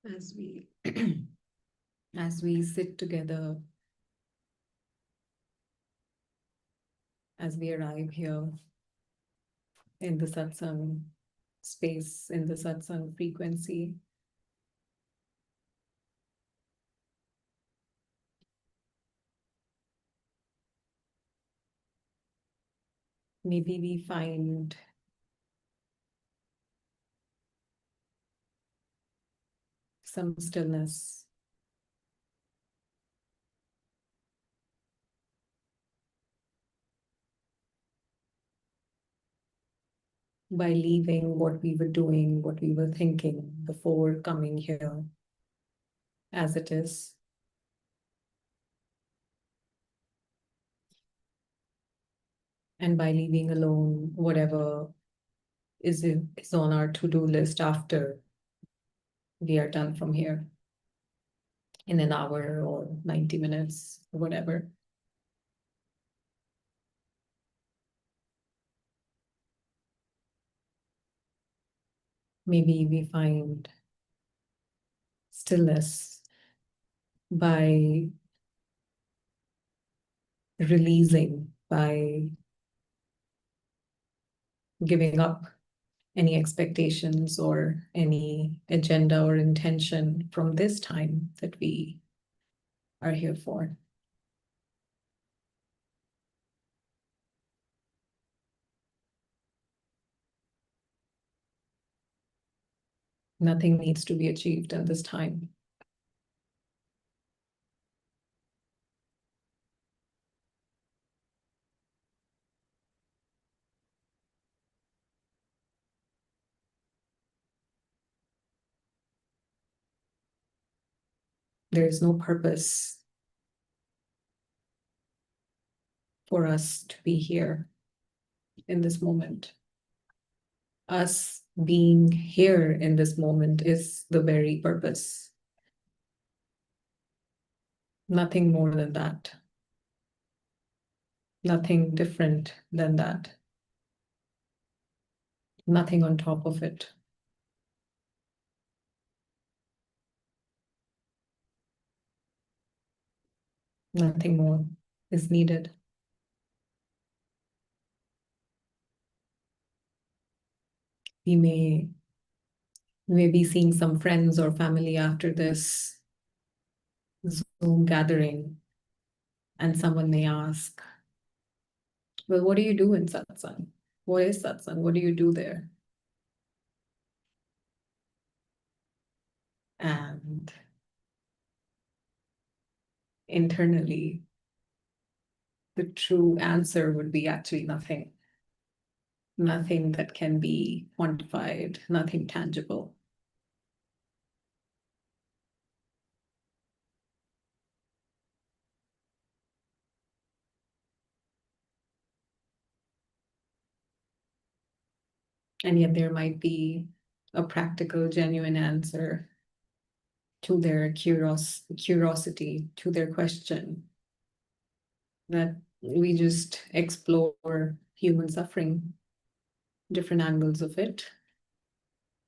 as we as we sit together, as we arrive here in the satsang space, in the satsang frequency, maybe we find some stillness. By leaving what we were doing, what we were thinking before coming here as it is. And by leaving alone whatever is on our to-do list after we are done from here in an hour or 90 minutes or whatever. Maybe we find stillness by releasing, by giving up any expectations or any agenda or intention from this time that we are here for. Nothing needs to be achieved in this time. There is no purpose for us to be here in this moment. Us being here in this moment is the very purpose. Nothing more than that. Nothing different than that. Nothing on top of it. Nothing more is needed. We may be seeing some friends or family after this Zoom gathering, and someone may ask, well, what do you do in satsang? What is satsang? What do you do there? And internally, the true answer would be actually nothing. Nothing that can be quantified, nothing tangible. And yet there might be a practical, genuine answer to their curiosity, to their question, that we just explore human suffering, different angles of it,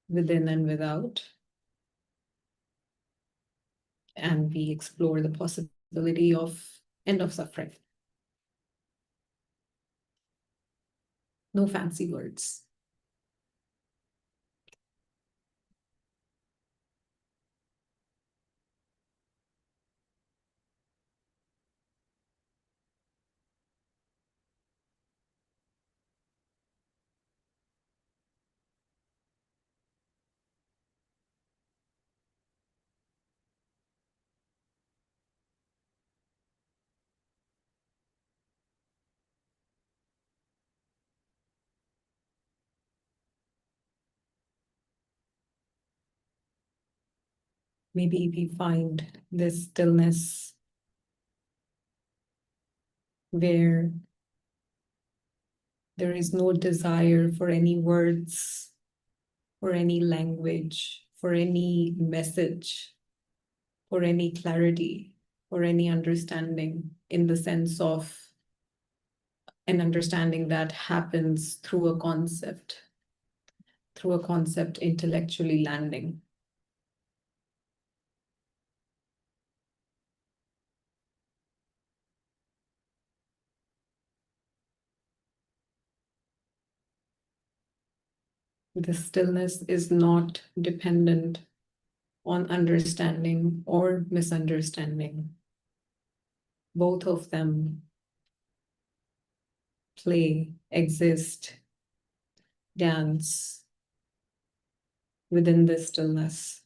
within and without. And we explore the possibility of end of suffering. No fancy words. Maybe we find this stillness where there is no desire for any words, for any language, for any message, for any clarity, for any understanding, in the sense of an understanding that happens through a concept intellectually landing. The stillness is not dependent on understanding or misunderstanding. Both of them play, exist, dance within this stillness.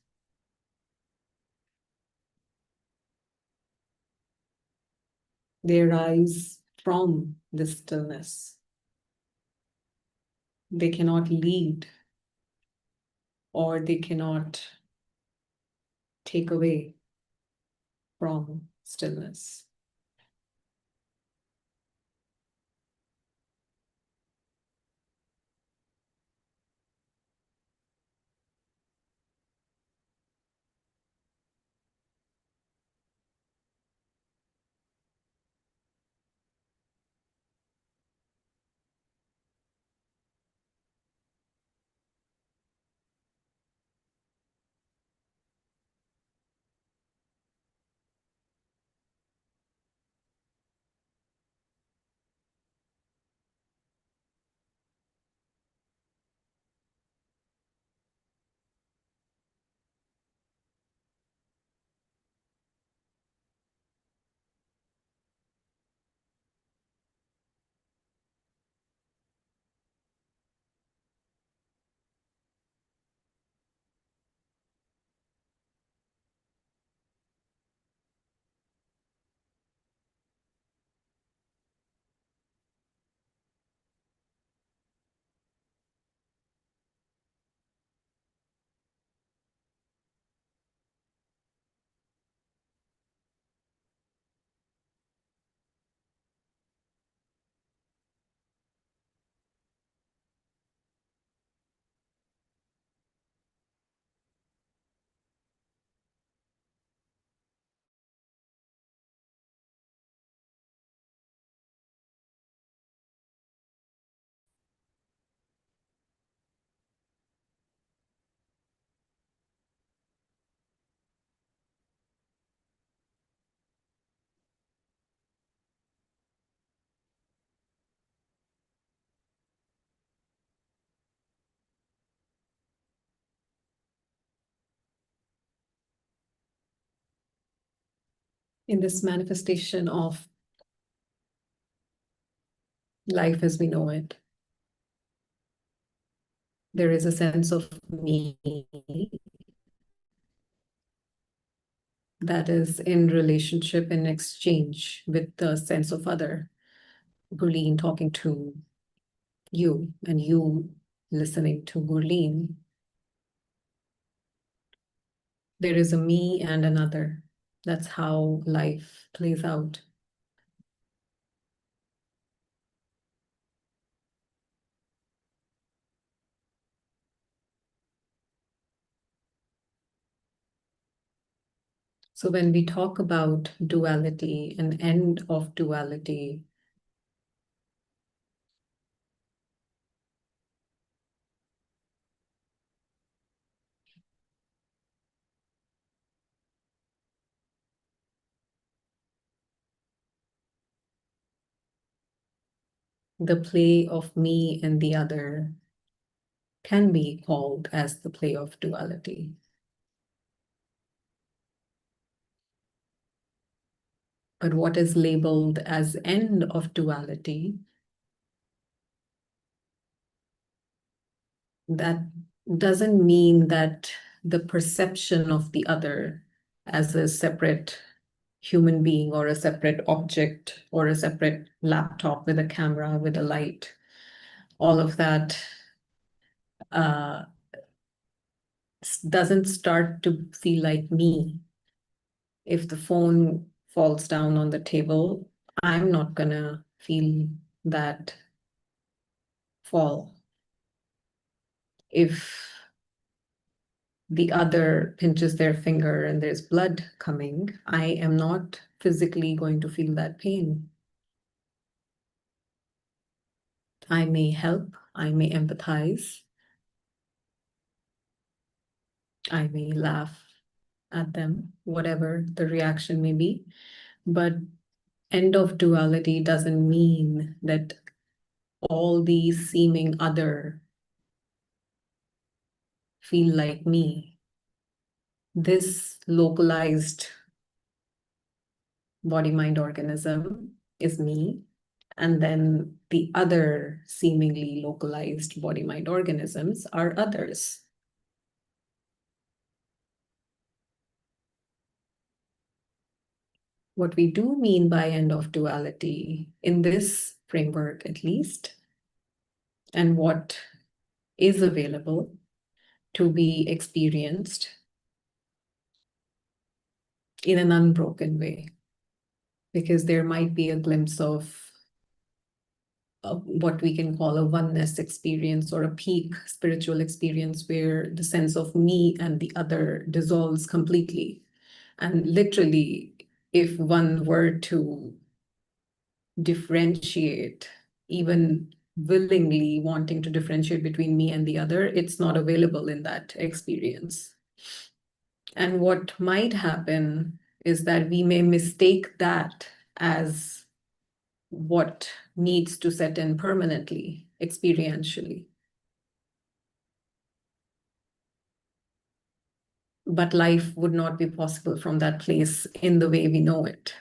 They arise from this stillness. They cannot lead or they cannot take away from stillness. In this manifestation of life as we know it, there is a sense of me that is in relationship and exchange with the sense of other. Gurleen talking to you and you listening to Gurleen. There is a me and another. That's how life plays out. So when we talk about duality, an end of duality, the play of me and the other can be called as the play of duality. But what is labeled as end of duality, that doesn't mean that the perception of the other as a separate human being or a separate object or a separate laptop with a camera, with a light, all of that uh, doesn't start to feel like me. If the phone falls down on the table, I'm not gonna feel that fall. If the other pinches their finger and there's blood coming, I am not physically going to feel that pain. I may help, I may empathize, I may laugh at them, whatever the reaction may be. But end of duality doesn't mean that all these seeming other feel like me. This localized body-mind organism is me. And then the other seemingly localized body-mind organisms are others. What we do mean by end of duality in this framework, at least, and what is available to be experienced in an unbroken way, because there might be a glimpse of what we can call a oneness experience or a peak spiritual experience where the sense of me and the other dissolves completely. And literally, if one were to differentiate, even willingly wanting to differentiate between me and the other, it's not available in that experience. And what might happen is that we may mistake that as what needs to set in permanently, experientially. But life would not be possible from that place in the way we know it.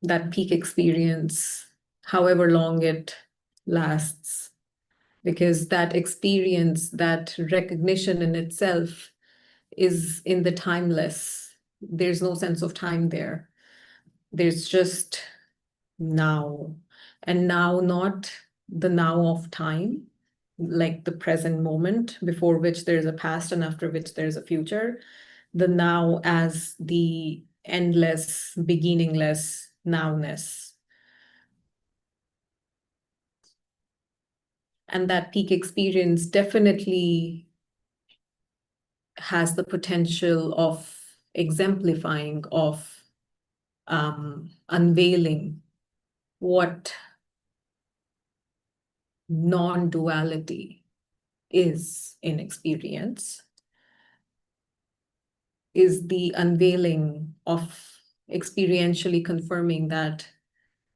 That peak experience, however long it lasts, because that experience, that recognition in itself is in the timeless. There's no sense of time there. There's just now. And now, not the now of time, like the present moment before which there's a past and after which there's a future. The now as the endless, beginningless nowness. And that peak experience definitely has the potential of exemplifying, of unveiling what non-duality is in experience, is the unveiling of experientially confirming that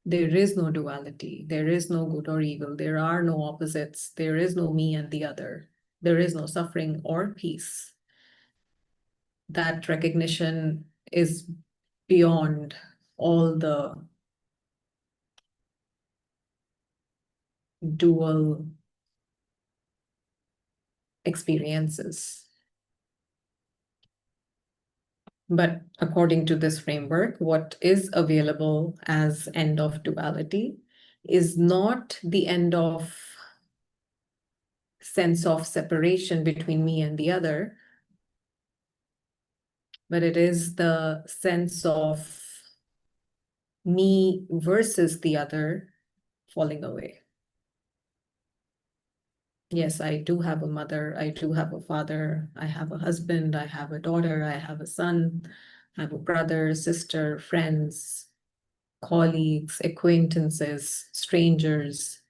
there is no duality, there is no good or evil, there are no opposites, there is no me and the other, there is no suffering or peace. That recognition is beyond all the dual experiences. But according to this framework, what is available as end of duality is not the end of sense of separation between me and the other, but it is the sense of me versus the other falling away. Yes, I do have a mother, I do have a father, I have a husband, I have a daughter, I have a son, I have a brother, sister, friends, colleagues, acquaintances, strangers,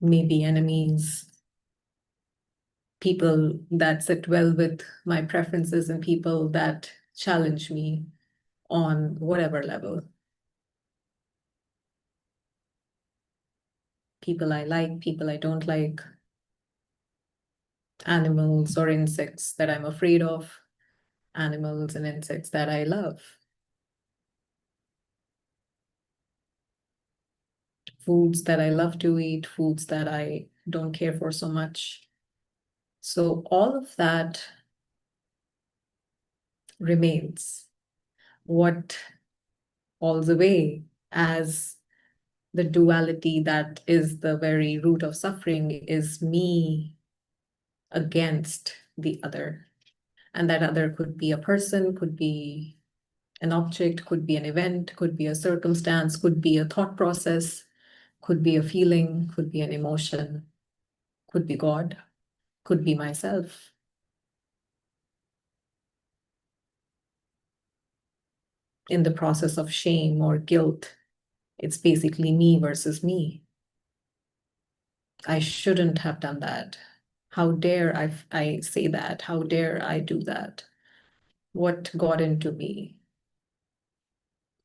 maybe enemies, people that sit well with my preferences and people that challenge me on whatever level. People I like, people I don't like, animals or insects that I'm afraid of, animals and insects that I love, foods that I love to eat, foods that I don't care for so much. So all of that remains. What falls away as the duality that is the very root of suffering is me against the other. And that other could be a person, could be an object, could be an event, could be a circumstance, could be a thought process, could be a feeling, could be an emotion, could be God, could be myself. In the process of shame or guilt, it's basically me versus me. I shouldn't have done that. How dare I say that? How dare I do that? What got into me?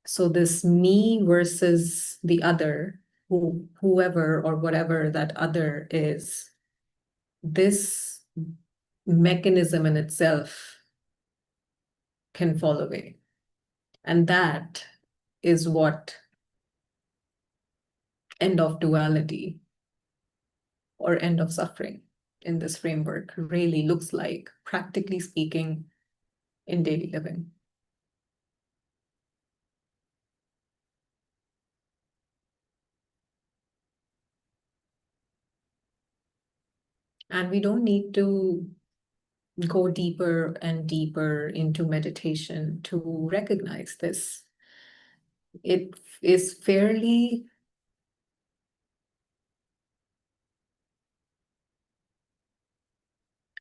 So this me versus the other, whoever or whatever that other is, this mechanism in itself can fall away. And that is what end of duality or end of suffering in this framework really looks like, practically speaking, in daily living. And we don't need to go deeper and deeper into meditation to recognize this. It is fairly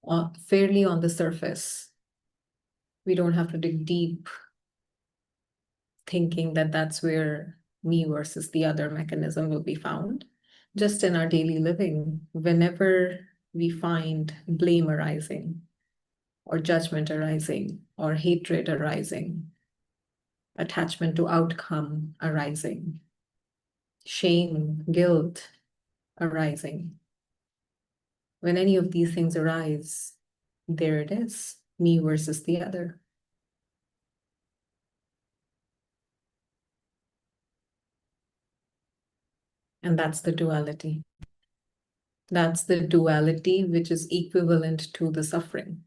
on the surface. We don't have to dig deep thinking that that's where me versus the other mechanism will be found. Just in our daily living, whenever we find blame arising, or judgment arising, or hatred arising, attachment to outcome arising, shame, guilt arising. When any of these things arise, there it is, me versus the other. And that's the duality. That's the duality which is equivalent to the suffering.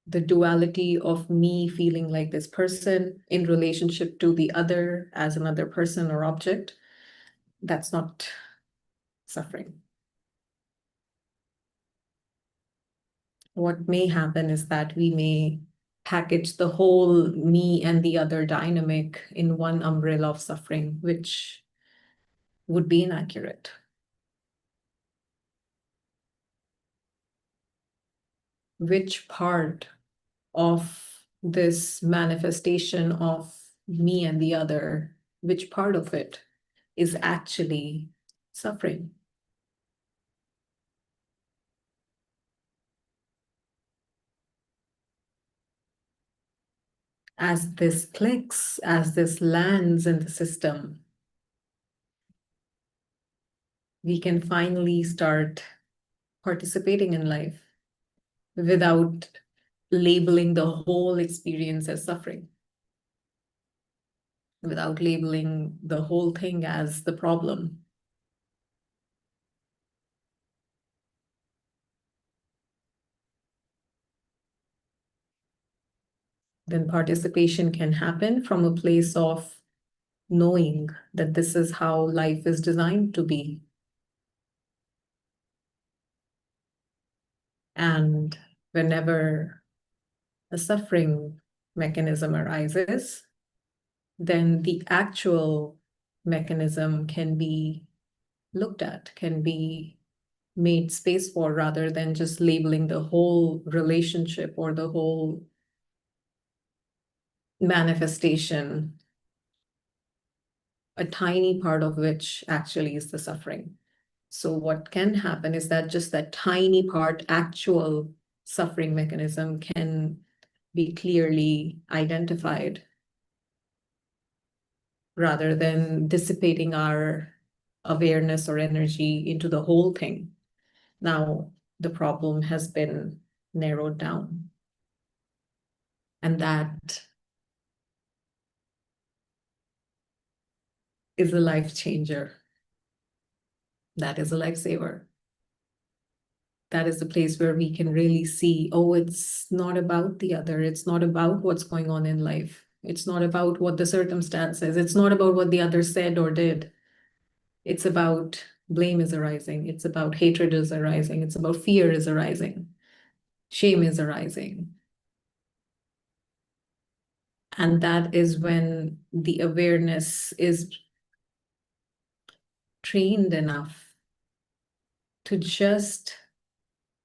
The duality of me feeling like this person in relationship to the other as another person or object, that's not suffering. What may happen is that we may package the whole me and the other dynamic in one umbrella of suffering, which would be inaccurate. Which part of this manifestation of me and the other, which part of it is actually suffering? As this clicks, as this lands in the system, we can finally start participating in life without labeling the whole experience as suffering, without labeling the whole thing as the problem. Then participation can happen from a place of knowing that this is how life is designed to be. And whenever a suffering mechanism arises, then the actual mechanism can be looked at, can be made space for, rather than just labeling the whole relationship or the whole manifestation, a tiny part of which actually is the suffering. So what can happen is that just that tiny part, actual suffering mechanism, can be clearly identified rather than dissipating our awareness or energy into the whole thing. Now, the problem has been narrowed down. And that is a life changer. That is a lifesaver. That is the place where we can really see, oh, it's not about the other. It's not about what's going on in life. It's not about what the circumstance is. It's not about what the other said or did. It's about blame is arising. It's about hatred is arising. It's about fear is arising. Shame is arising. And that is when the awareness is trained enough to just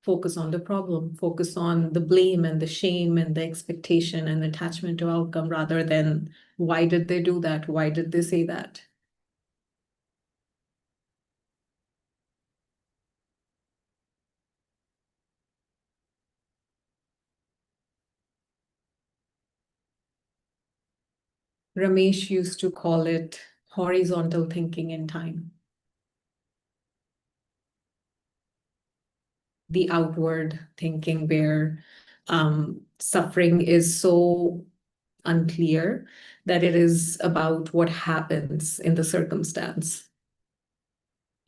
focus on the problem, focus on the blame and the shame and the expectation and attachment to outcome, rather than why did they do that? Why did they say that? Ramesh used to call it horizontal thinking in time. The outward thinking where suffering is so unclear that it is about what happens in the circumstance.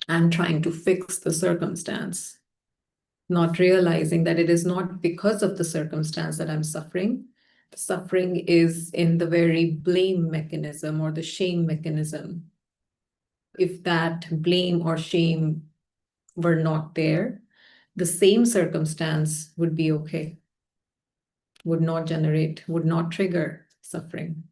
I'm trying to fix the circumstance, not realizing that it is not because of the circumstance that I'm suffering. The suffering is in the very blame mechanism or the shame mechanism. If that blame or shame were not there, the same circumstance would be okay, would not generate, would not trigger suffering.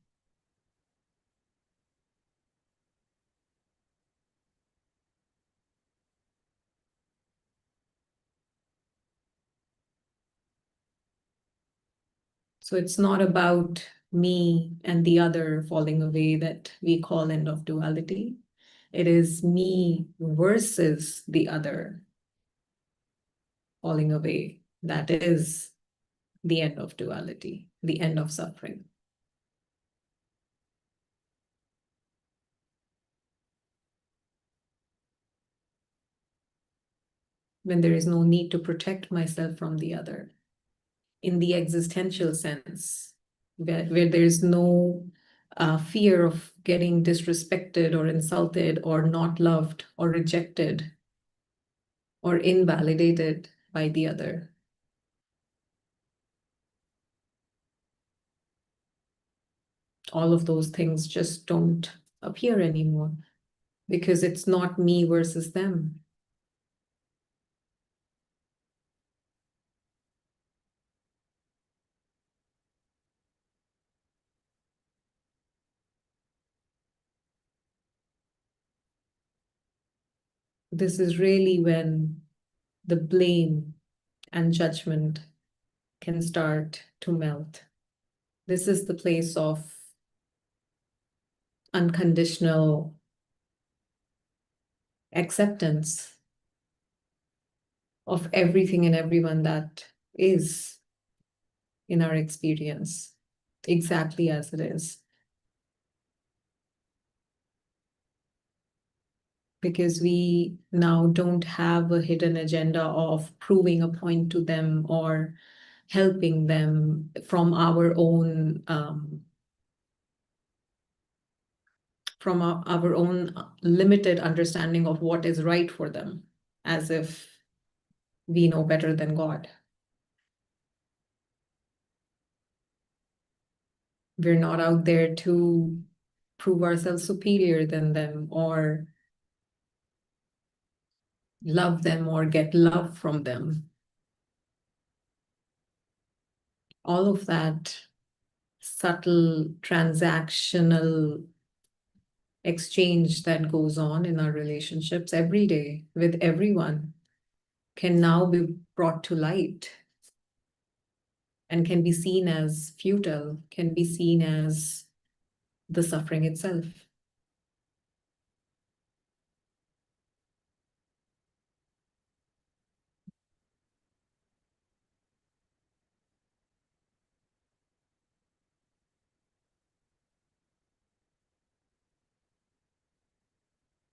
So it's not about me and the other falling away that we call end of duality. It is me versus the other falling away. That is the end of duality, the end of suffering. When there is no need to protect myself from the other, in the existential sense, where there's no fear of getting disrespected or insulted or not loved or rejected or invalidated by the other. All of those things just don't appear anymore because it's not me versus them. This is really when the blame and judgment can start to melt. This is the place of unconditional acceptance of everything and everyone that is in our experience, exactly as it is. Because we now don't have a hidden agenda of proving a point to them or helping them from our own limited understanding of what is right for them, as if we know better than God. We're not out there to prove ourselves superior than them or love them or get love from them. All of that subtle transactional exchange that goes on in our relationships every day with everyone can now be brought to light and can be seen as futile, can be seen as the suffering itself.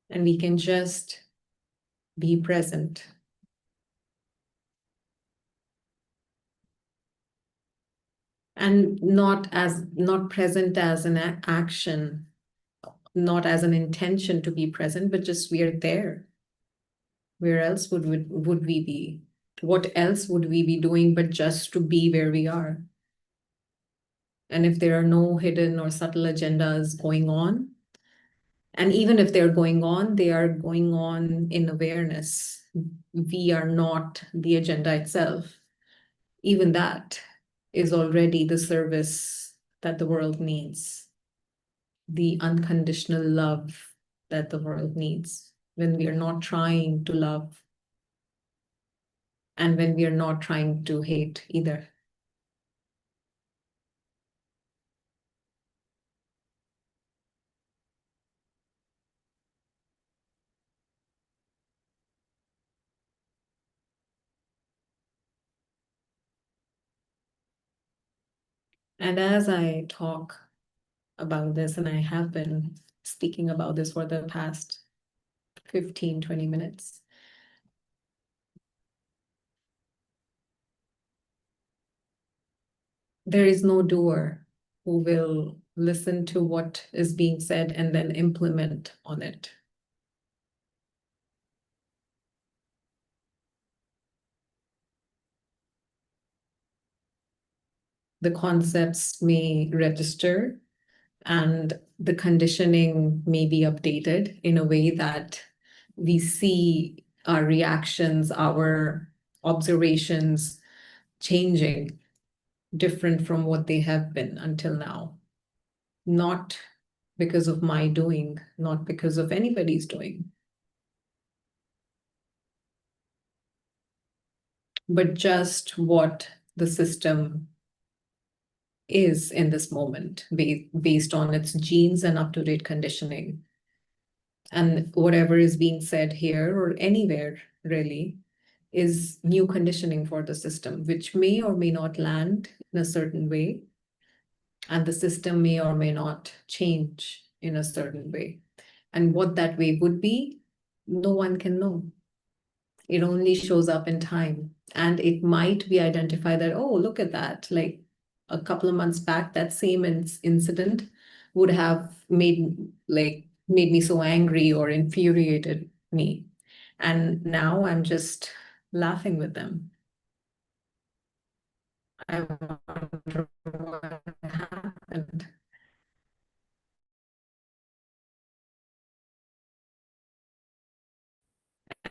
And we can just be present. And not present as an action, not as an intention to be present, but just we are there. Where else would we be? What else would we be doing but just to be where we are? And if there are no hidden or subtle agendas going on, and even if they're going on, they are going on in awareness. We are not the agenda itself. Even that is already the service that the world needs, the unconditional love that the world needs when we are not trying to love and when we are not trying to hate either. And as I talk about this, and I have been speaking about this for the past 15-20 minutes. There is no doer who will listen to what is being said and then implement on it. The concepts may register and the conditioning may be updated in a way that we see our reactions, our observations changing different from what they have been until now. Not because of my doing, not because of anybody's doing, but just what the system is in this moment based on its genes and up-to-date conditioning. And whatever is being said here or anywhere really is new conditioning for the system, which may or may not land in a certain way. And the system may or may not change in a certain way. And what that way would be, no one can know. It only shows up in time. And it might be identified that, oh, look at that. Like a couple of months back, that same incident would have made me so angry or infuriated me. And now I'm just laughing with them. I wonder what happened.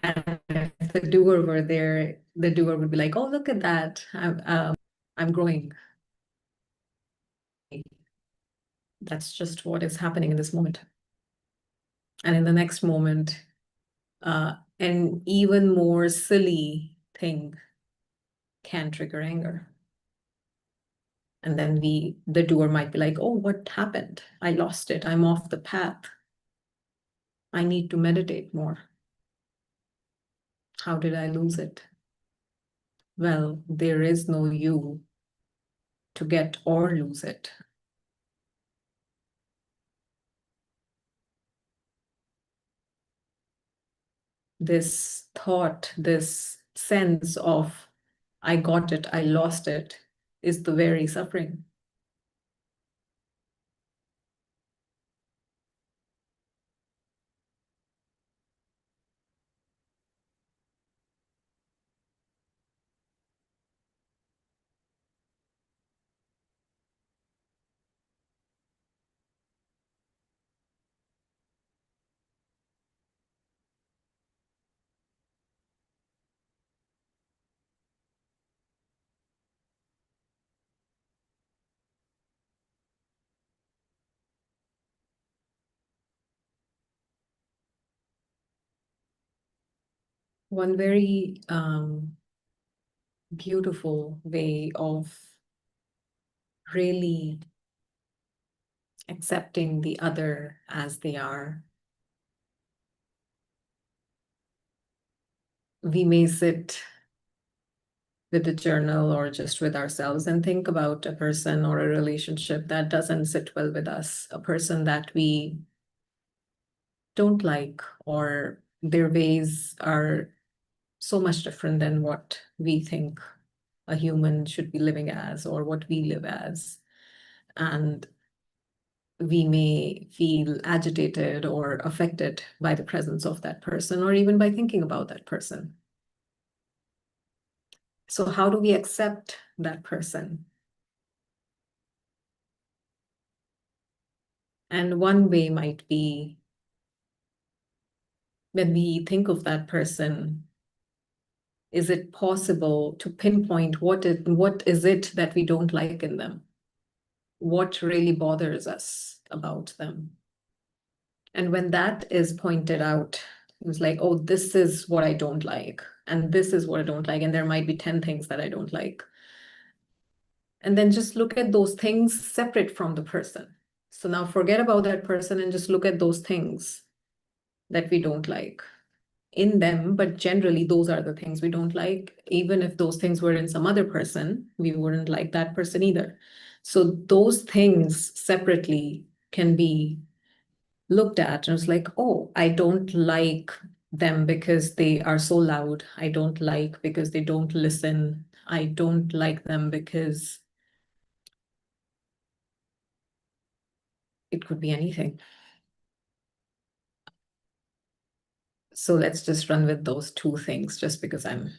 And if the doer were there, the doer would be like, oh, look at that. I'm growing. That's just what is happening in this moment. And in the next moment, an even more silly thing can trigger anger. And then the doer might be like, oh, what happened? I lost it. I'm off the path. I need to meditate more. How did I lose it? Well, there is no you to get or lose it. This thought, this sense of I got it, I lost it, is the very suffering. One very beautiful way of really accepting the other as they are. We may sit with the journal or just with ourselves and think about a person or a relationship that doesn't sit well with us, a person that we don't like, or their ways are so much different than what we think a human should be living as or what we live as. And we may feel agitated or affected by the presence of that person, or even by thinking about that person. So how do we accept that person? And one way might be when we think of that person, is it possible to pinpoint what is it that we don't like in them? What really bothers us about them? And when that is pointed out, it's like, oh, this is what I don't like, and this is what I don't like, and there might be 10 things that I don't like. And then just look at those things separate from the person. So now forget about that person and just look at those things that we don't like in them, but generally those are the things we don't like. Even if those things were in some other person, we wouldn't like that person either. So those things separately can be looked at. And it's like, oh, I don't like them because they are so loud. I don't like because they don't listen. I don't like them because it could be anything. So let's just run with those two things just because I'm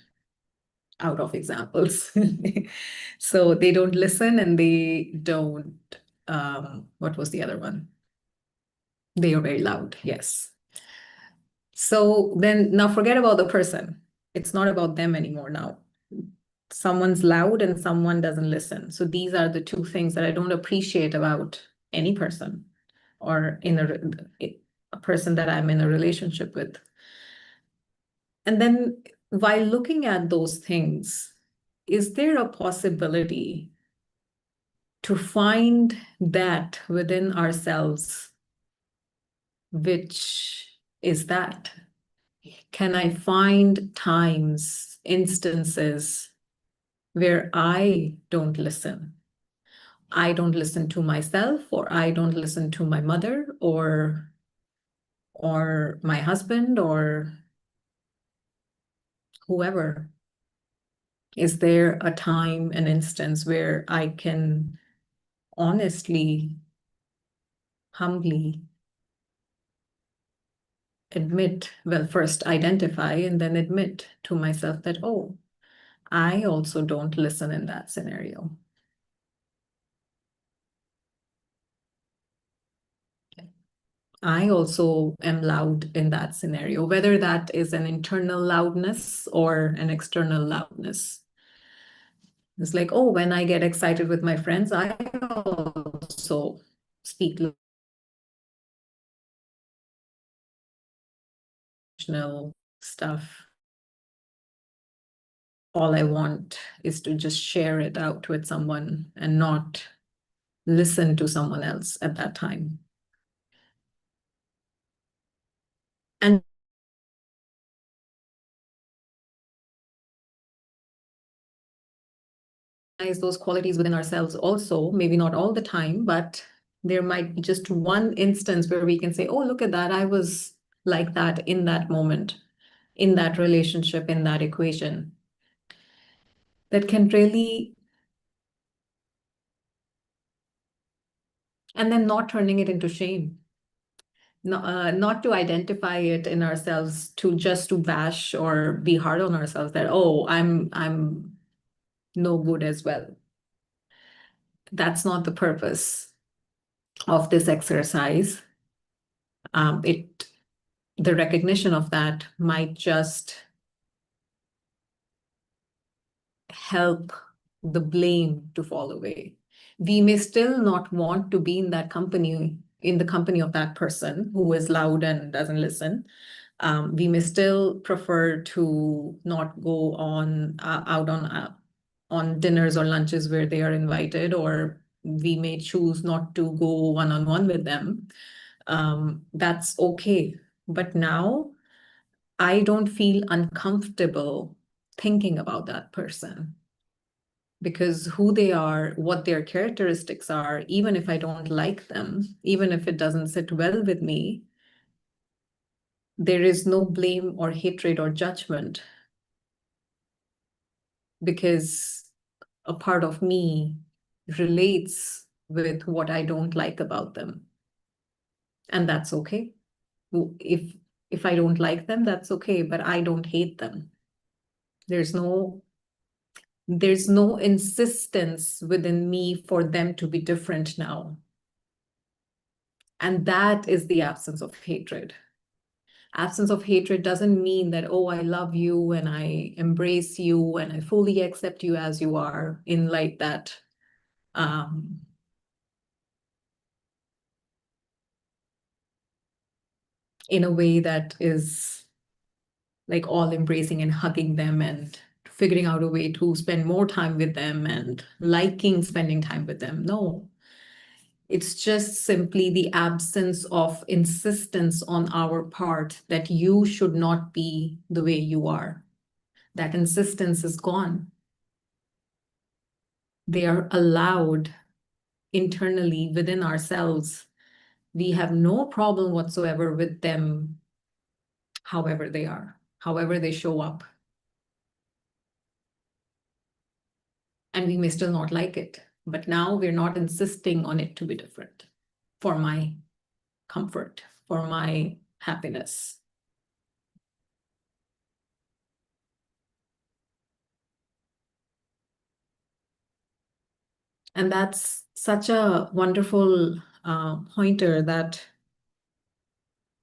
out of examples. So they don't listen and they don't, what was the other one? They are very loud, yes. So then now forget about the person. It's not about them anymore now. Someone's loud and someone doesn't listen. So these are the two things that I don't appreciate about any person or in a person that I'm in a relationship with. And then while looking at those things, is there a possibility to find that within ourselves, which is that? Can I find times, instances where I don't listen? I don't listen to myself, or I don't listen to my mother, or my husband, or whoever. Is there a time, an instance where I can honestly, humbly admit, well, first identify and then admit to myself that, oh, I also don't listen in that scenario. I also am loud in that scenario, whether that is an internal loudness or an external loudness. It's like, oh, when I get excited with my friends, I also speak emotional stuff. All I want is to just share it out with someone and not listen to someone else at that time. And those qualities within ourselves also, maybe not all the time, but there might be just one instance where we can say, oh, look at that. I was like that in that moment, in that relationship, in that equation. That can really, and then not turning it into shame. No, not to identify it in ourselves to just to bash or be hard on ourselves that, oh, I'm no good as well. That's not the purpose of this exercise. The recognition of that might just help the blame to fall away. We may still not want to be in that company, in the company of that person who is loud and doesn't listen. We may still prefer to not go out on dinners or lunches where they are invited, or we may choose not to go one-on-one with them. That's okay. But now I don't feel uncomfortable thinking about that person, because who they are, what their characteristics are, even if I don't like them, even if it doesn't sit well with me, there is no blame or hatred or judgment, because a part of me relates with what I don't like about them. And that's okay. If I don't like them, that's okay, but I don't hate them. There's no insistence within me for them to be different now. And that is the absence of hatred. Absence of hatred doesn't mean that, oh, I love you and I embrace you and I fully accept you as you are, in like that in a way that is like all embracing and hugging them and figuring out a way to spend more time with them and liking spending time with them. No, it's just simply the absence of insistence on our part that you should not be the way you are. That insistence is gone. They are allowed internally within ourselves we have no problem whatsoever with them, however they are, however they show up. And we may still not like it, but now we're not insisting on it to be different for my comfort, for my happiness. And that's such a wonderful pointer that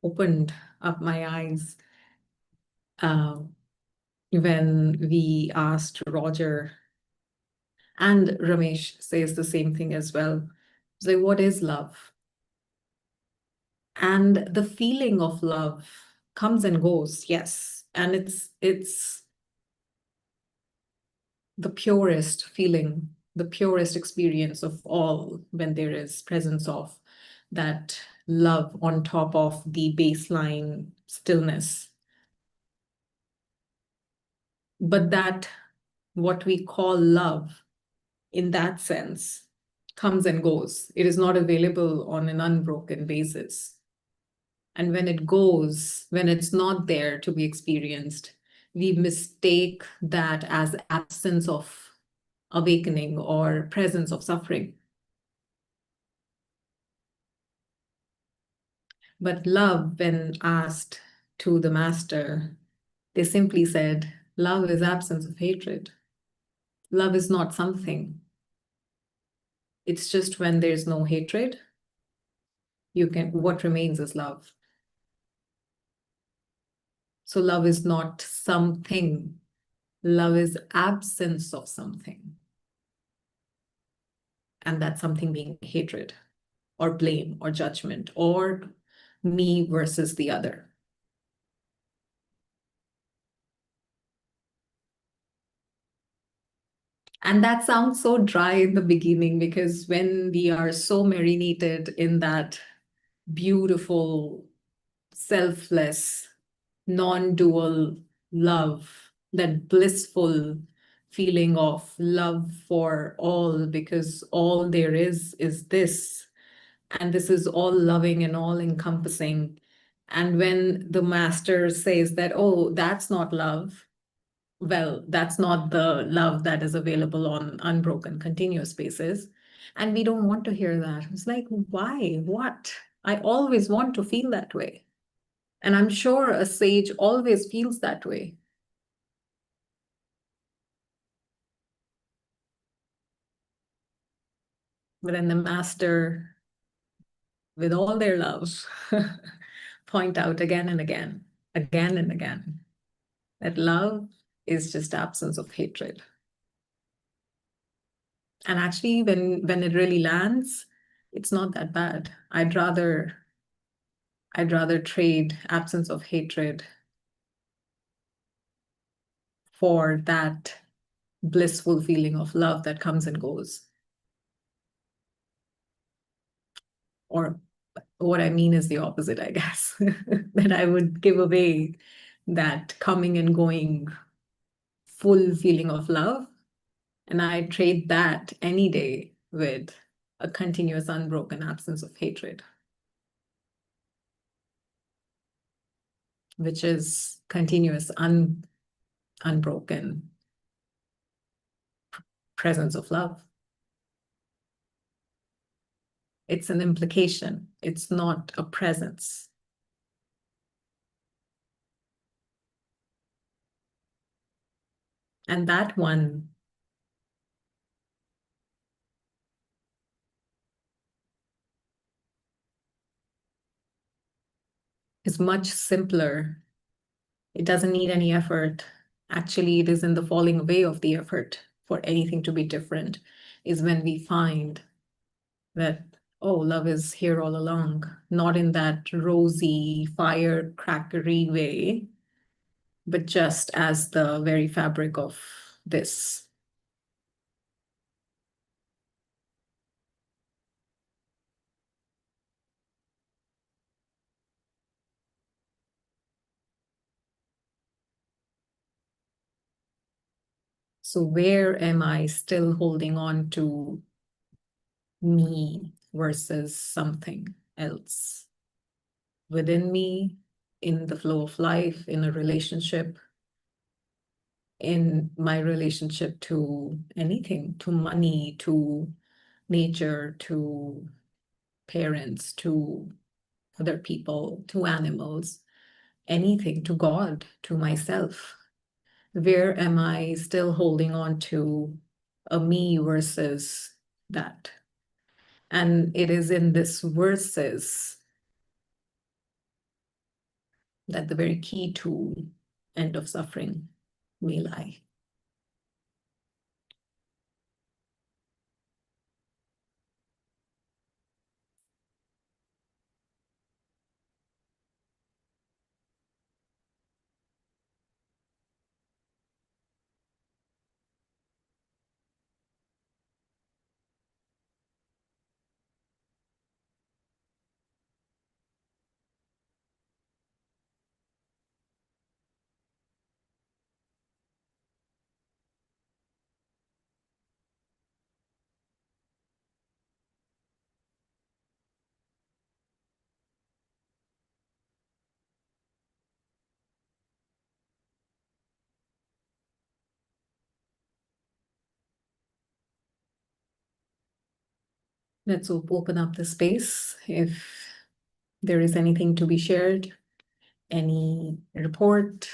opened up my eyes when we asked Roger, and Ramesh says the same thing as well. So, what is love? And the feeling of love comes and goes, yes. And it's the purest feeling, the purest experience of all when there is presence of that love on top of the baseline stillness. But that what we call love in that sense comes and goes. It is not available on an unbroken basis. And when it goes, when it's not there to be experienced, we mistake that as absence of awakening or presence of suffering. But love, when asked to the master, they simply said, love is absence of hatred. Love is not something. It's just when there's no hatred, what remains is love. So love is not something. Love is absence of something. And that something being hatred or blame or judgment or me versus the other. And that sounds so dry in the beginning, because when we are so marinated in that beautiful, selfless, non-dual love, that blissful feeling of love for all, because all there is this, and this is all loving and all encompassing. And when the master says that, oh, that's not love, well, that's not the love that is available on unbroken continuous basis. And we don't want to hear that. It's like, why? What? I always want to feel that way. And I'm sure a sage always feels that way. But then the master, with all their love, point out again and again, that love is just absence of hatred. And actually, when it really lands, it's not that bad. I'd rather trade absence of hatred for that blissful feeling of love that comes and goes. Or what I mean is the opposite, I guess, that I would give away that coming and going full feeling of love. And I trade that any day with a continuous, unbroken absence of hatred, which is continuous, unbroken presence of love. It's an implication. It's not a presence. And that one is much simpler. It doesn't need any effort. Actually, it is in the falling away of the effort for anything to be different, is when we find that, oh, love is here all along, not in that rosy, firecrackery way, but just as the very fabric of this. So where am I still holding on to me versus something else within me, in the flow of life, in a relationship, in my relationship to anything, to money, to nature, to parents, to other people, to animals, anything, to God, to myself. Where am I still holding on to a me versus that? And it is in this versus that the very key to end of suffering may lie. Let's open up the space. If there is anything to be shared, any report,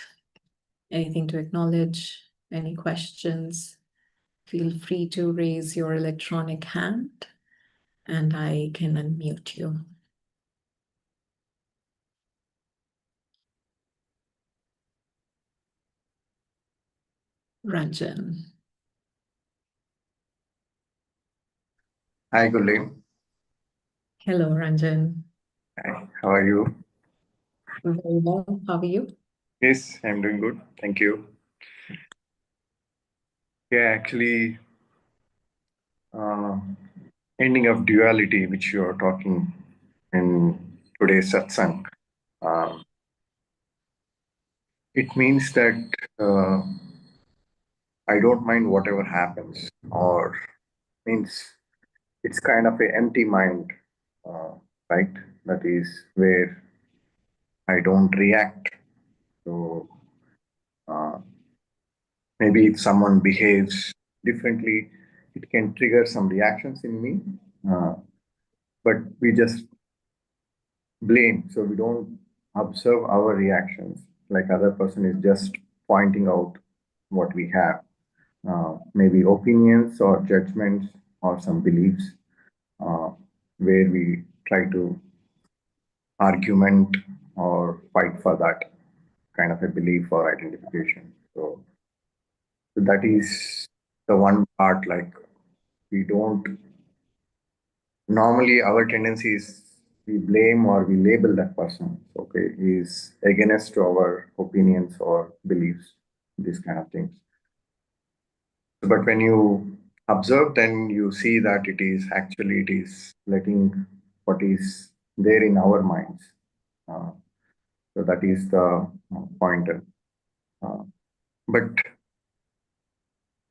anything to acknowledge, any questions, feel free to raise your electronic hand and I can unmute you. Ranjan. Hi, Gulli. Hello, Ranjan. Hi, how are you? Very well. How are you? Yes, I'm doing good. Thank you. Yeah, actually, uh, ending of duality, which you are talking in today's satsang, um, it means that uh, I don't mind whatever happens, or means it's kind of an empty mind, uh, right? That is where I don't react. So uh, maybe if someone behaves differently, it can trigger some reactions in me. But we just blame, so we don't observe our reactions. Like other person is just pointing out what we have, maybe opinions or judgments or some beliefs, uh, where we try to argument or fight for that kind of a belief or identification. So that is the one part. Like we don't normally, our tendency is we blame or we label that person. Okay, is against our opinions or beliefs, these kind of things. But when you observe, then you see that it is letting what is there in our minds. Uh, so that is the pointer. Uh, but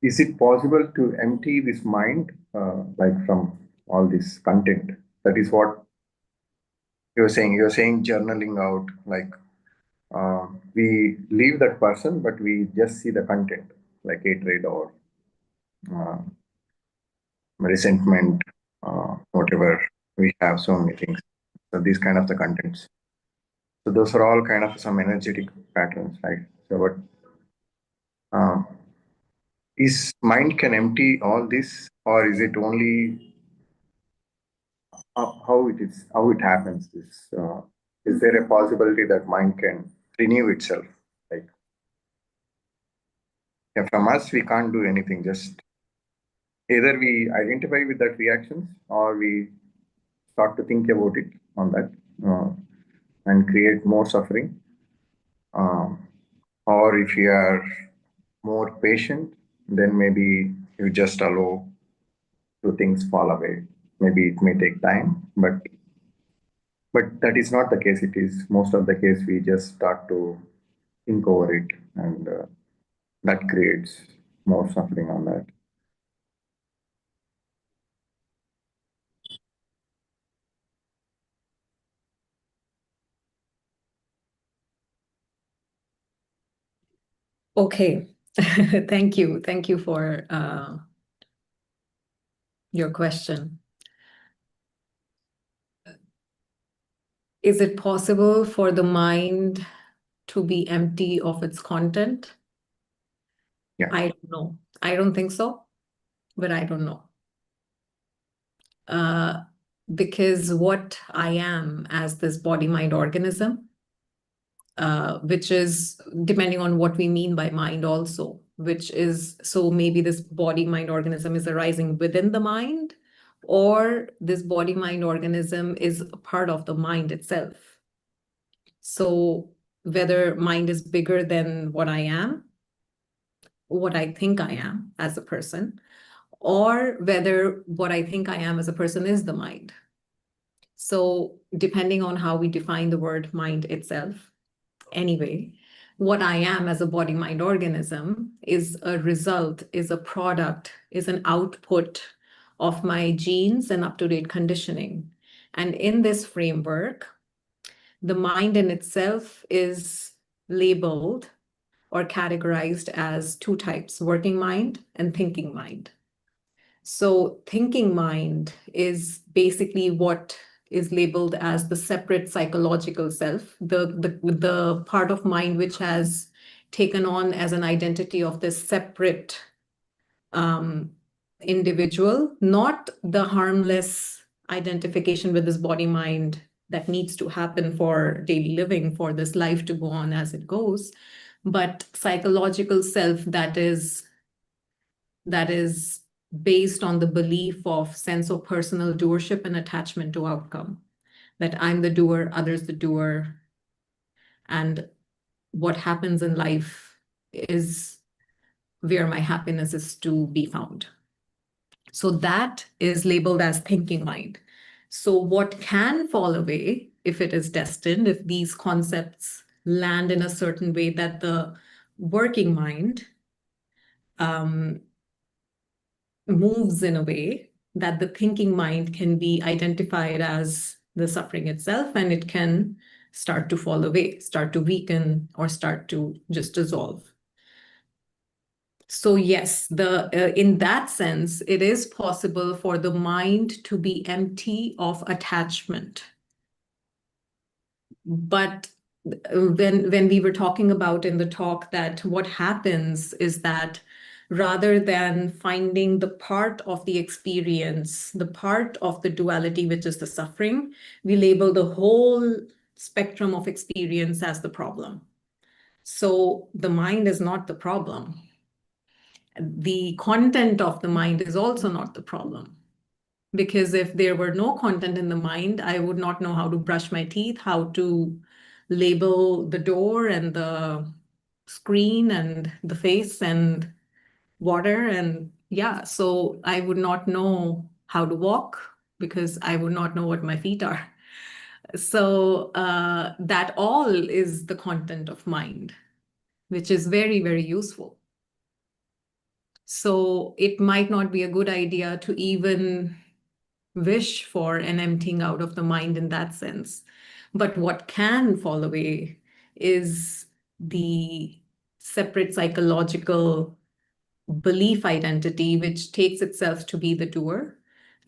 is it possible to empty this mind, like from all this content? That is what you're saying. You're saying journaling out, like we leave that person, but we just see the content, like hatred or uh, resentment, whatever we have, so many things. So these kind of the contents. So those are all kind of some energetic patterns, right? So what uh, is mind can empty all this, or is it only how it is, how it happens? This is there a possibility that mind can renew itself? Like yeah, from us, we can't do anything. Just either we identify with that reactions or we start to think about it on that and create more suffering. Um, or if you are more patient, then maybe you just allow two things fall away. Maybe it may take time, but that is not the case. It is most of the case we just start to think over it, and that creates more suffering on that. Okay. Thank you. Thank you for your question. Is it possible for the mind to be empty of its content? Yeah. I don't know. I don't think so, but I don't know. Because what I am as this body-mind organism, which is depending on what we mean by mind also, which is, so maybe this body-mind organism is arising within the mind, or this body-mind organism is a part of the mind itself. So whether mind is bigger than what I am, what I think I am as a person, or whether what I think I am as a person is the mind. So depending on how we define the word mind itself, anyway, what I am as a body-mind organism is a result, is a product, is an output of my genes and up-to-date conditioning. And in this framework, the mind in itself is labeled or categorized as two types, working mind and thinking mind. So thinking mind is basically what is labeled as the separate psychological self, the part of mind which has taken on as an identity of this separate individual, not the harmless identification with this body mind that needs to happen for daily living, for this life to go on as it goes, but psychological self that is based on the belief of sense of personal doership and attachment to outcome, that I'm the doer, others the doer, and what happens in life is where my happiness is to be found. So that is labeled as thinking mind. So what can fall away if it is destined, if these concepts land in a certain way that the working mind moves in a way that the thinking mind can be identified as the suffering itself, and it can start to fall away, start to weaken, or start to just dissolve. So yes, in that sense, it is possible for the mind to be empty of attachment. But when we were talking about in the talk that what happens is that rather than finding the part of the experience, the part of the duality, which is the suffering, we label the whole spectrum of experience as the problem. So the mind is not the problem. The content of the mind is also not the problem. Because if there were no content in the mind, I would not know how to brush my teeth, how to label the door and the screen and the face and water. And yeah, so I would not know how to walk because I would not know what my feet are. So that all is the content of mind, which is very, very useful. So it might not be a good idea to even wish for an emptying out of the mind in that sense. But what can fall away is the separate psychological belief identity, which takes itself to be the doer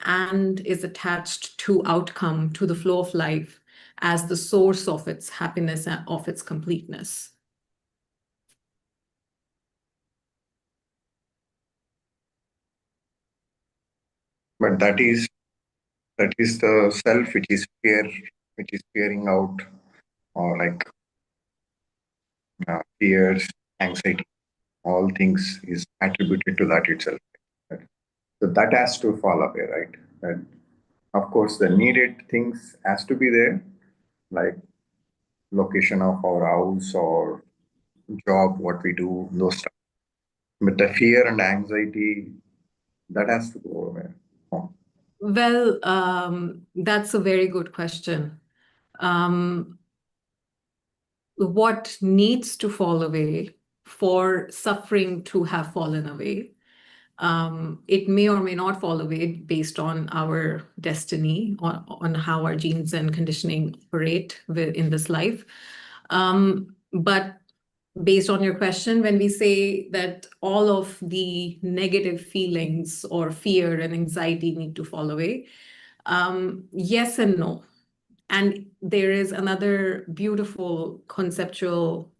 and is attached to outcome, to the flow of life as the source of its happiness and of its completeness. But that is the self which is fearing out, or like fears, anxiety, all things is attributed to that itself. So that has to fall away, right? And of course, the needed things has to be there, like location of our house or job, what we do, those stuff. But the fear and anxiety, that has to go away. Oh. Well, that's a very good question. What needs to fall away for suffering to have fallen away? It may or may not fall away based on our destiny, on how our genes and conditioning operate in this life. But based on your question, when we say that all of the negative feelings or fear and anxiety need to fall away, yes and no. And there is another beautiful conceptual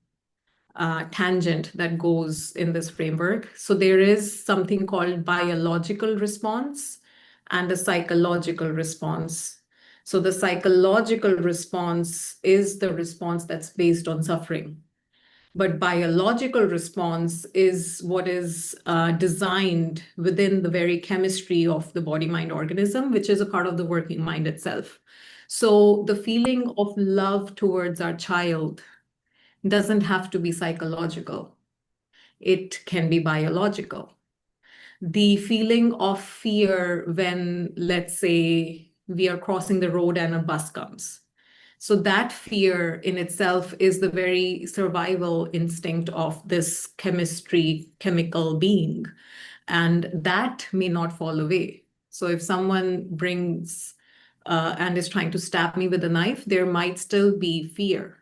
tangent that goes in this framework. So there is something called biological response and a psychological response. So the psychological response is the response that's based on suffering. But biological response is what is designed within the very chemistry of the body-mind organism, which is a part of the working mind itself. So the feeling of love towards our child doesn't have to be psychological. It can be biological. The feeling of fear when, let's say, we are crossing the road and a bus comes. So that fear in itself is the very survival instinct of this chemical being. And that may not fall away. So if someone brings and is trying to stab me with a knife, there might still be fear.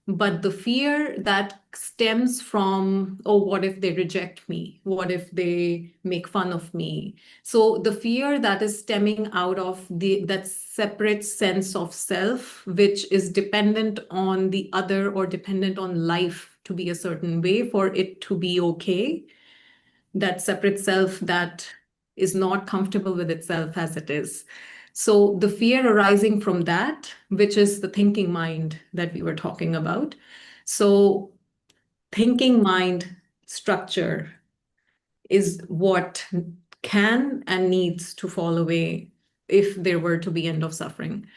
But the fear that stems from, oh, what if they reject me? What if they make fun of me? So the fear that is stemming out of that separate sense of self, which is dependent on the other or dependent on life to be a certain way for it to be okay, that separate self that is not comfortable with itself as it is. So the fear arising from that, which is the thinking mind that we were talking about. So thinking mind structure is what can and needs to fall away if there were to be end of suffering.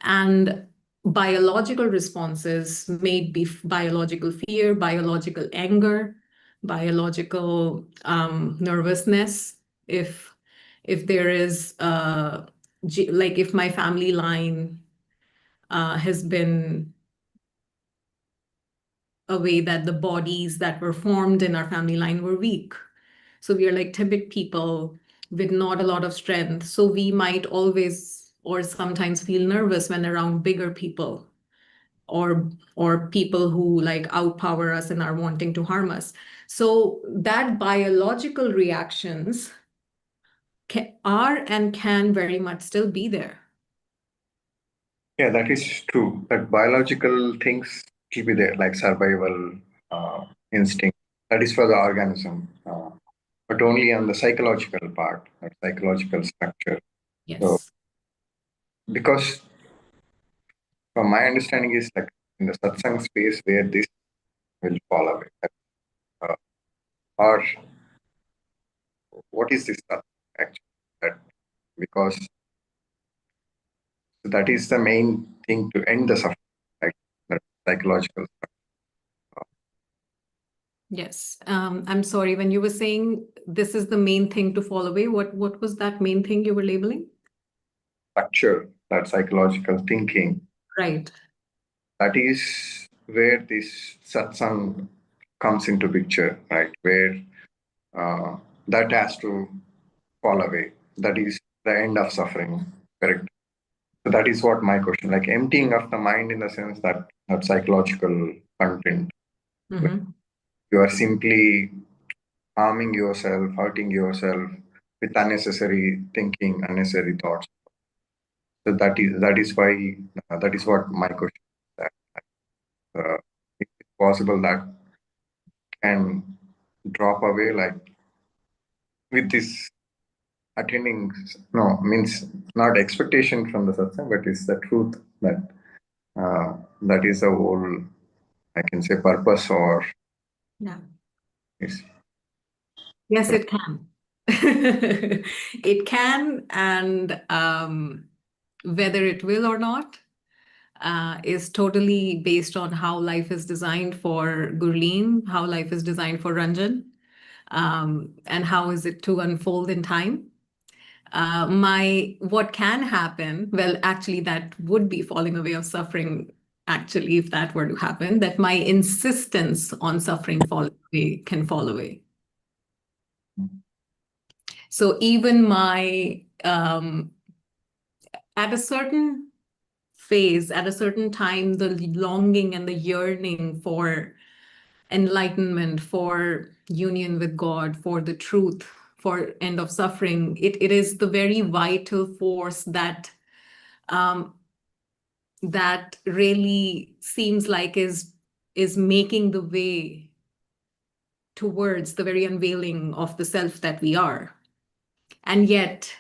And biological responses may be biological fear, biological anger, biological nervousness. If there is like if my family line has been a way that the bodies that were formed in our family line were weak. So we are like timid people with not a lot of strength. So we might always or sometimes feel nervous when around bigger people or people who like outpower us and are wanting to harm us. So that biological reactions are and can very much still be there. Yeah, that is true. That biological things will be there, like survival instinct. That is for the organism, but only on the psychological part, or psychological structure. So, Yes. because from my understanding is like in the satsang space where this will fall away. Uh, or what is this actually? That because that is the main thing to end the suffering, like the psychological. Yes. I'm sorry, when you were saying this is the main thing to fall away, what was that main thing you were labeling? Structure, that psychological thinking. Right. That is where this satsang comes into picture, right? Where uh, that has to fall away. That is the end of suffering, correct? So that is what my question, like emptying of the mind in the sense that that psychological content. Mm-hmm. You are simply harming yourself, hurting yourself with unnecessary thinking, unnecessary thoughts. So that is why that is what my question is that if it's possible that can drop away like with this attending no means not expectation from the satsang but it's the truth that that is the whole I can say purpose or Yeah. is Yes, it can. It can, and whether it will or not is totally based on how life is designed for Gurleen, how life is designed for Ranjan, and how is it to unfold in time. What can happen, well, actually, that would be falling away of suffering, actually, if that were to happen, that my insistence on suffering fall away can fall away. So even my at a certain phase, at a certain time, the longing and the yearning for enlightenment, for union with God, for the truth, for end of suffering. It is the very vital force that that really seems like is making the way towards the very unveiling of the self that we are. And yet,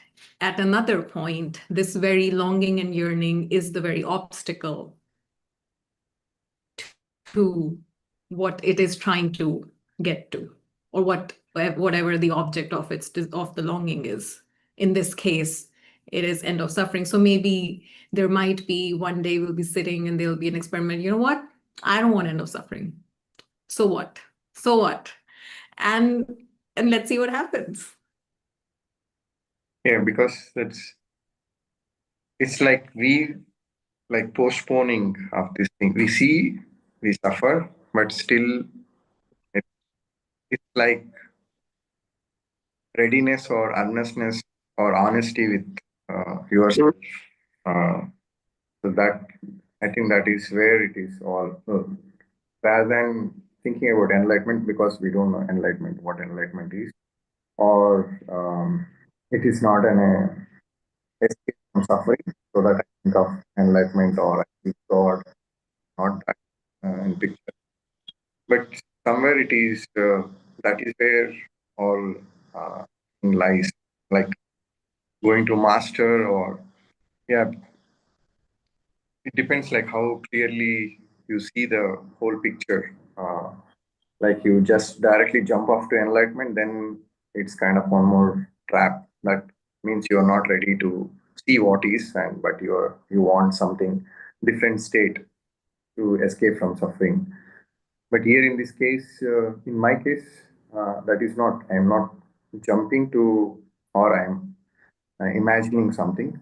at another point, this very longing and yearning is the very obstacle to what it is trying to get to, or whatever the object of the longing is. In this case, it is end of suffering. So maybe there might be one day we'll be sitting and there'll be an experiment. You know what? I don't want end of suffering. So what? So what? And let's see what happens. Yeah, because it's like we like postponing of this thing. We see, we suffer, but still it's like readiness or earnestness or honesty with yourself. Uh, so that I think that is where it is all. Rather than thinking about enlightenment, because we don't know enlightenment, what enlightenment is, or it is not an escape from suffering. So that I think of enlightenment or I think God, not that in picture. But somewhere it is that is where all lies, like going to master or yeah, it depends like how clearly you see the whole picture. Like you just directly jump off to enlightenment, then it's kind of one more trap. That means you're not ready to see what is, and but you want something different state to escape from suffering. But here in this case, in my case, that is not. I'm not jumping to, or I'm imagining something.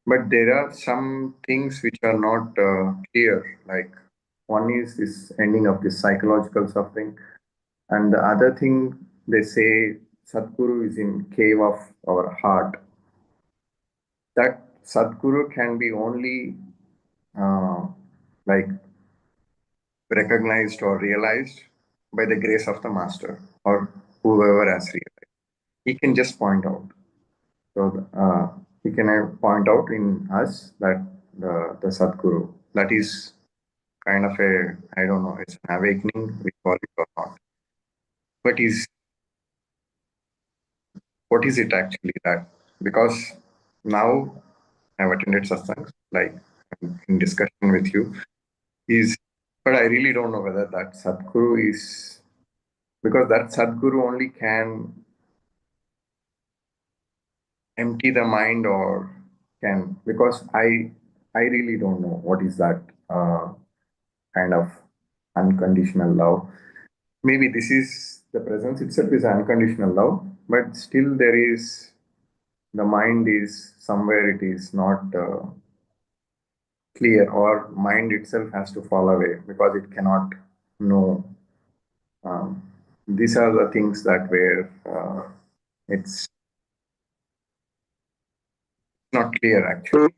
But there are some things which are not clear. Like one is this ending of this psychological suffering, and the other thing they say Sadguru is in cave of our heart. That Sadguru can be only uh, like recognized or realized by the grace of the master or whoever has realized. He can just point out. So he can point out in us that the Sadguru, that is kind of a, I don't know, it's an awakening, we call it or not. But is what is it actually that? Because now I've attended satsangs, like I'm in discussion with you, is, but I really don't know whether that Sadguru is, because that Sadguru only can empty the mind or can, because I really don't know what is that kind of unconditional love. Maybe this is the presence itself is unconditional love, but still there is the mind is somewhere it is not clear, or mind itself has to fall away because it cannot know. Um, these are the things that where it's not clear actually.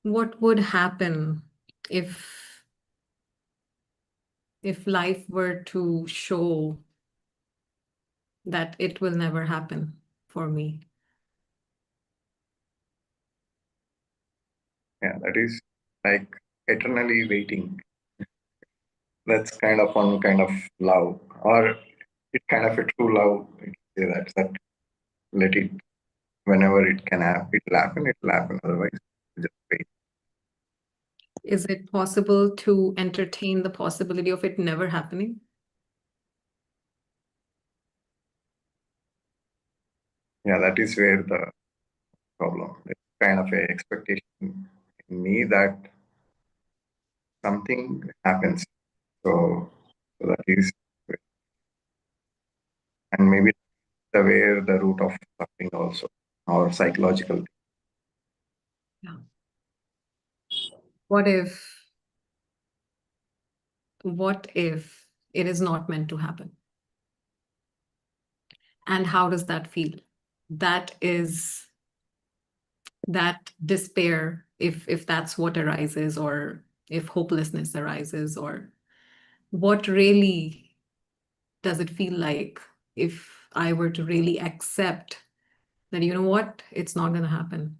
What would happen if life were to show that it will never happen for me? Yeah, that is like eternally waiting. That's kind of one kind of love, or it's kind of a true love. Say that let it, whenever it can happen, it'll happen. It'll happen. Otherwise, just wait. Is it possible to entertain the possibility of it never happening? Yeah, that is where the problem. It's kind of a expectation in me that something happens. So that is, and maybe the where the root of suffering also, or psychological. Yeah. What if it is not meant to happen? And how does that feel? That is that despair, if that's what arises, or if hopelessness arises, or what really does it feel like if I were to really accept that, you know what, it's not going to happen?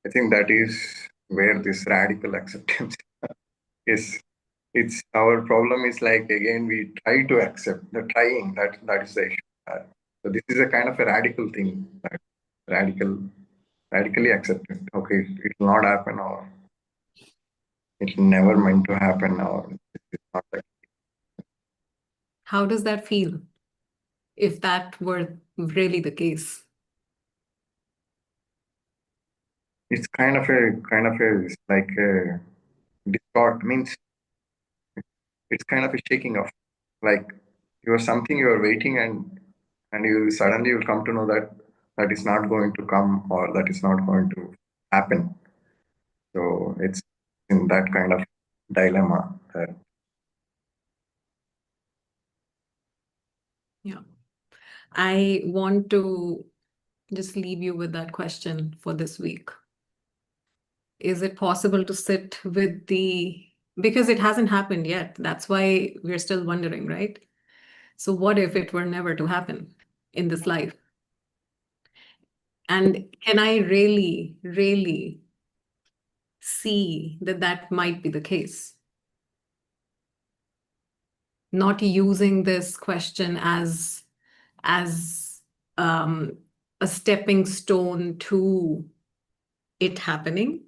I think that is where this radical acceptance is. It's our problem is like again we try to accept the trying that is the issue. So this is a kind of a radical thing, that radically accept it. Okay, it will not happen, or it's never meant to happen, or it's not like. How does that feel if that were really the case? It's kind of a like a distort means it's kind of a shaking of, like you are something you are waiting, and you suddenly will come to know that that is not going to come, or that is not going to happen. So it's in that kind of dilemma that Yeah. I want to just leave you with that question for this week. Is it possible to sit with because it hasn't happened yet. That's why we're still wondering, right? So what if it were never to happen in this life? And can I really, really see that that might be the case? Not using this question as um, a stepping stone to it happening.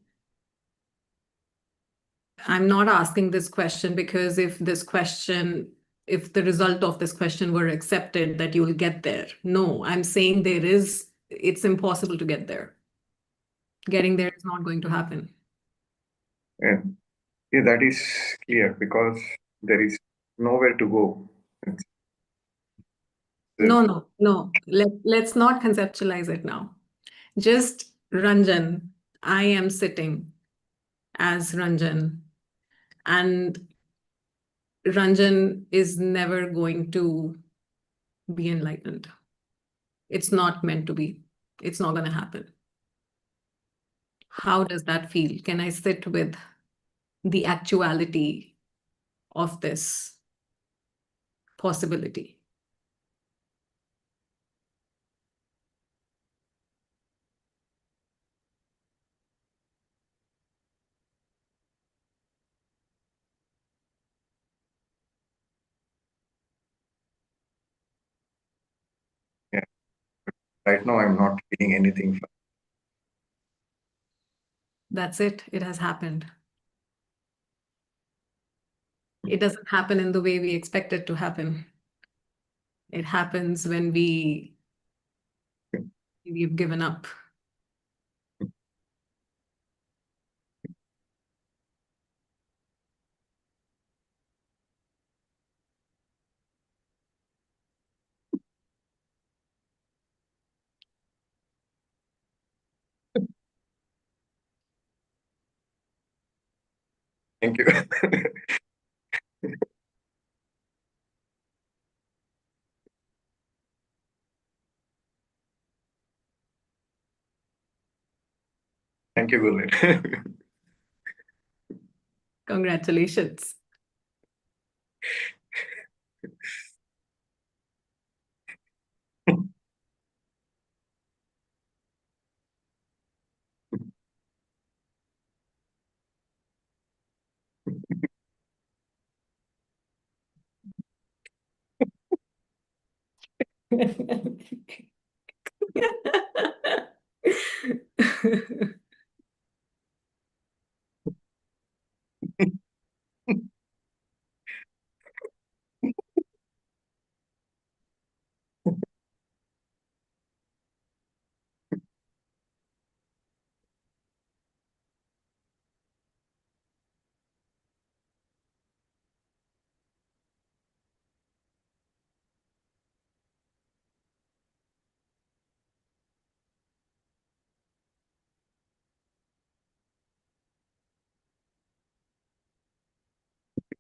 I'm not asking this question because if the result of this question were accepted, that you will get there. No, I'm saying it's impossible to get there. Getting there is not going to happen. uh, yeah, that is clear because there is nowhere to go. It's, No, no, no. Let's not conceptualize it now. Just Ranjan, I am sitting as Ranjan, and Ranjan is never going to be enlightened. It's not meant to be. It's not going to happen. How does that feel? Can I sit with the actuality of this possibility? yeah, right now I'm not feeling anything. That's it. It has happened. It doesn't happen in the way we expect it to happen. It happens when we've given up. Thank you. Thank you, Gullit. Congratulations.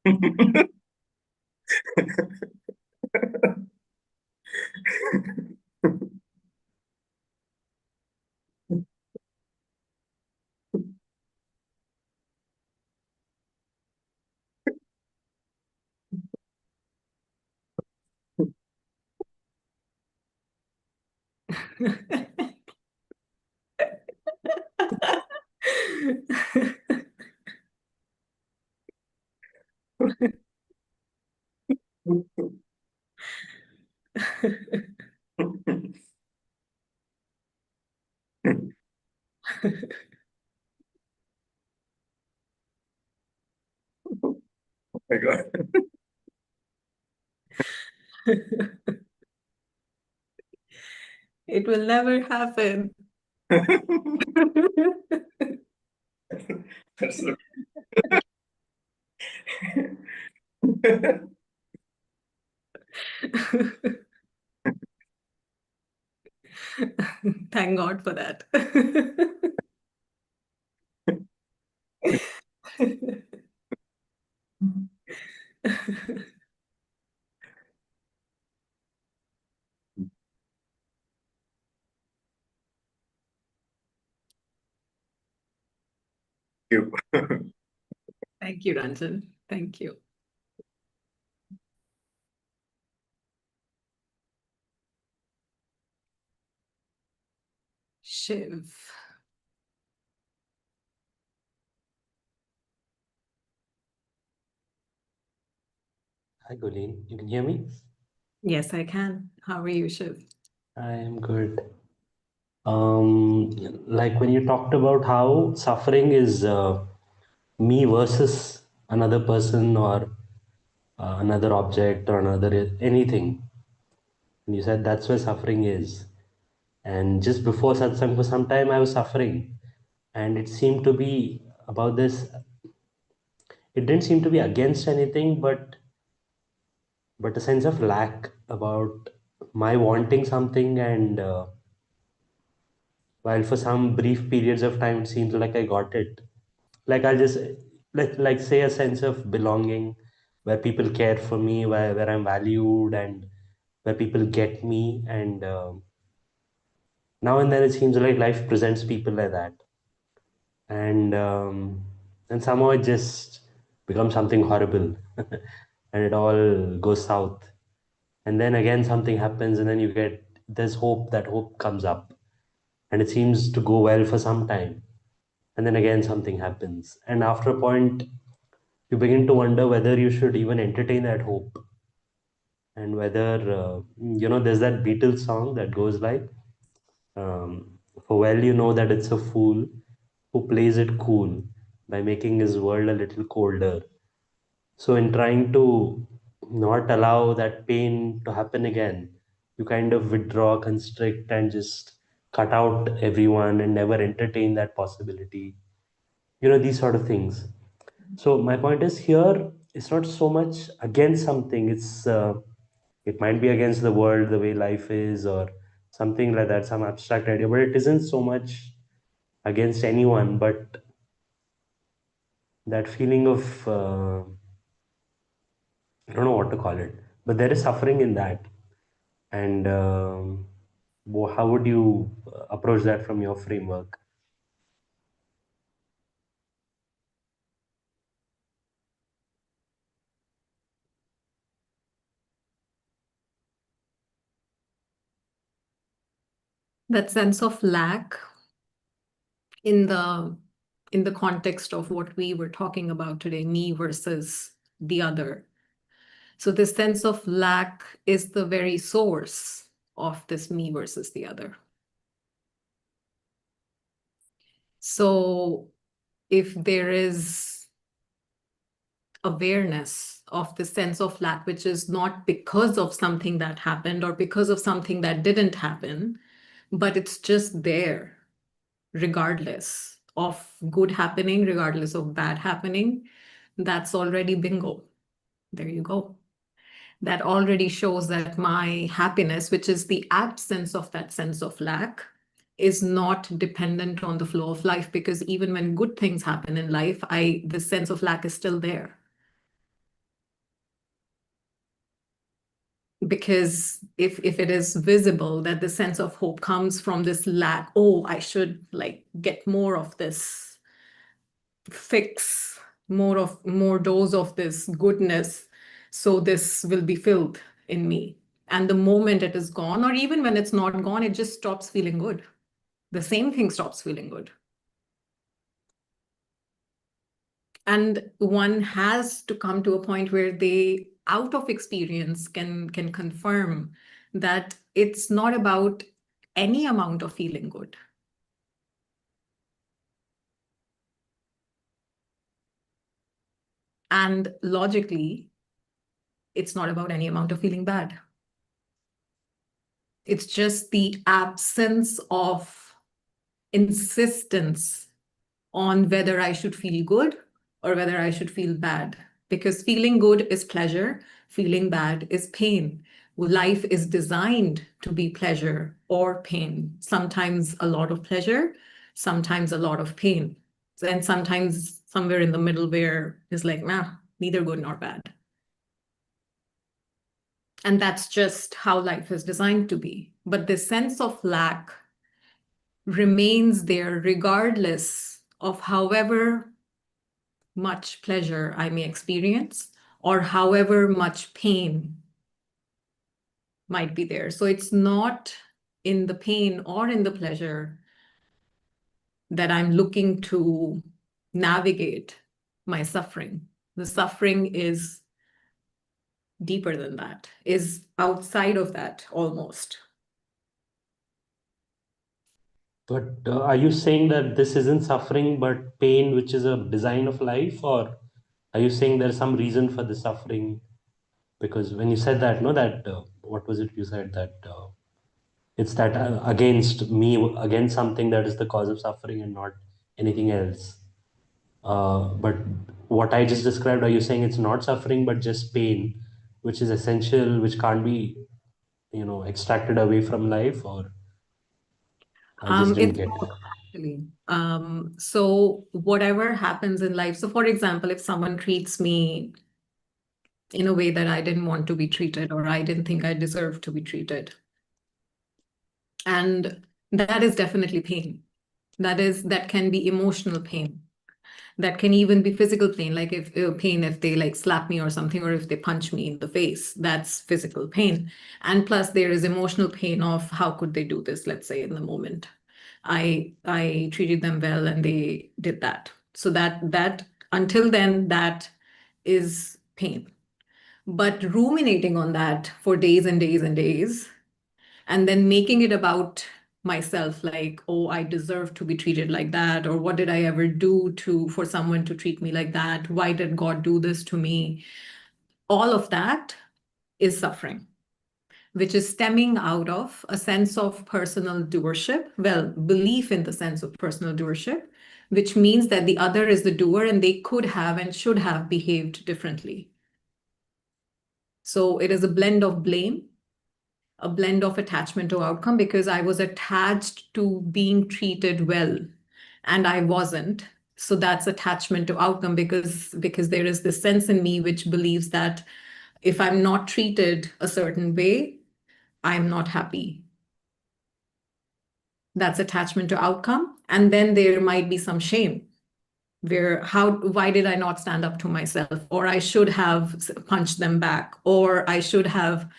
My God. It will never happen. That's so- Thank God for that. you. Thank you, Ranjan. Thank you. Shiv. Hi, Gulin. You can hear me? Yes, I can. How are you, Shiv? I am good. Like when you talked about how suffering is me versus another person or another object or another anything, and you said that's where suffering is. And just before satsang, for some time, I was suffering, and it seemed to be about this. It didn't seem to be against anything, but a sense of lack about my wanting something and. While for some brief periods of time it seems like I got it. Like I'll just like say a sense of belonging where people care for me, where I'm valued and where people get me. And now and then it seems like life presents people like that. And and somehow it just becomes something horrible and it all goes south. And then again something happens and then you get there's hope, that hope comes up and it seems to go well for some time, and then again something happens, and after a point you begin to wonder whether you should even entertain that hope, and whether there's that Beatles song that goes like, for well you know that it's a fool who plays it cool by making his world a little colder. So in trying to not allow that pain to happen again, you kind of withdraw, constrict, and just cut out everyone and never entertain that possibility, these sort of things. So my point is here, it's not so much against something. It might be against the world, the way life is, or something like that, some abstract idea, but it isn't so much against anyone. But that feeling of I don't know what to call it, but there is suffering in that. And how would you approach that from your framework? That sense of lack in the context of what we were talking about today, me versus the other. So this sense of lack is the very source of this me versus the other. So if there is awareness of the sense of lack, which is not because of something that happened or because of something that didn't happen, but it's just there, regardless of good happening, regardless of bad happening, that's already bingo. There you go. That already shows that my happiness, which is the absence of that sense of lack, is not dependent on the flow of life, because even when good things happen in life, the sense of lack is still there. because if it is visible that the sense of hope comes from this lack, oh, I should like get more of this fix, more dose of this goodness, so this will be filled in me. And the moment it is gone, or even when it's not gone, it just stops feeling good. The same thing stops feeling good. And one has to come to a point where they, out of experience, can confirm that it's not about any amount of feeling good. And logically, it's not about any amount of feeling bad. It's just the absence of insistence on whether I should feel good or whether I should feel bad. Because feeling good is pleasure, feeling bad is pain. Life is designed to be pleasure or pain. Sometimes a lot of pleasure, sometimes a lot of pain. And sometimes somewhere in the middle where it's like, nah, neither good nor bad. And that's just how life is designed to be. But the sense of lack remains there regardless of however much pleasure I may experience or however much pain might be there. So it's not in the pain or in the pleasure that I'm looking to navigate my suffering. The suffering is deeper than that, is outside of that almost. But are you saying that this isn't suffering but pain, which is a design of life? Or are you saying there's some reason for the suffering? Because when you said that, no, that what was it you said? That it's that against me, against something that is the cause of suffering and not anything else. But what I just described, are you saying it's not suffering but just pain, which is essential, which can't be, extracted away from life? Or I just didn't It's get both, it. actually. So whatever happens in life, so for example, if someone treats me in a way that I didn't want to be treated, or I didn't think I deserved to be treated, and that is definitely pain. That can be emotional pain. That can even be physical pain, like if pain if they like slap me or something, or if they punch me in the face, that's physical pain. And plus there is emotional pain of how could they do this, let's say in the moment. I treated them well and they did that. So that until then, that is pain. But ruminating on that for days and days and days, and then making it about myself, like, oh, I deserve to be treated like that, or what did I ever do for someone to treat me like that? Why did God do this to me? All of that is suffering, which is stemming out of a sense of personal doership, well, belief in the sense of personal doership, which means that the other is the doer and they could have and should have behaved differently. So it is a blend of blame, a blend of attachment to outcome, because I was attached to being treated well and I wasn't. So that's attachment to outcome, because there is this sense in me which believes that if I'm not treated a certain way, I'm not happy. That's attachment to outcome. And then there might be some shame, where why did I not stand up to myself, or I should have punched them back, or I should have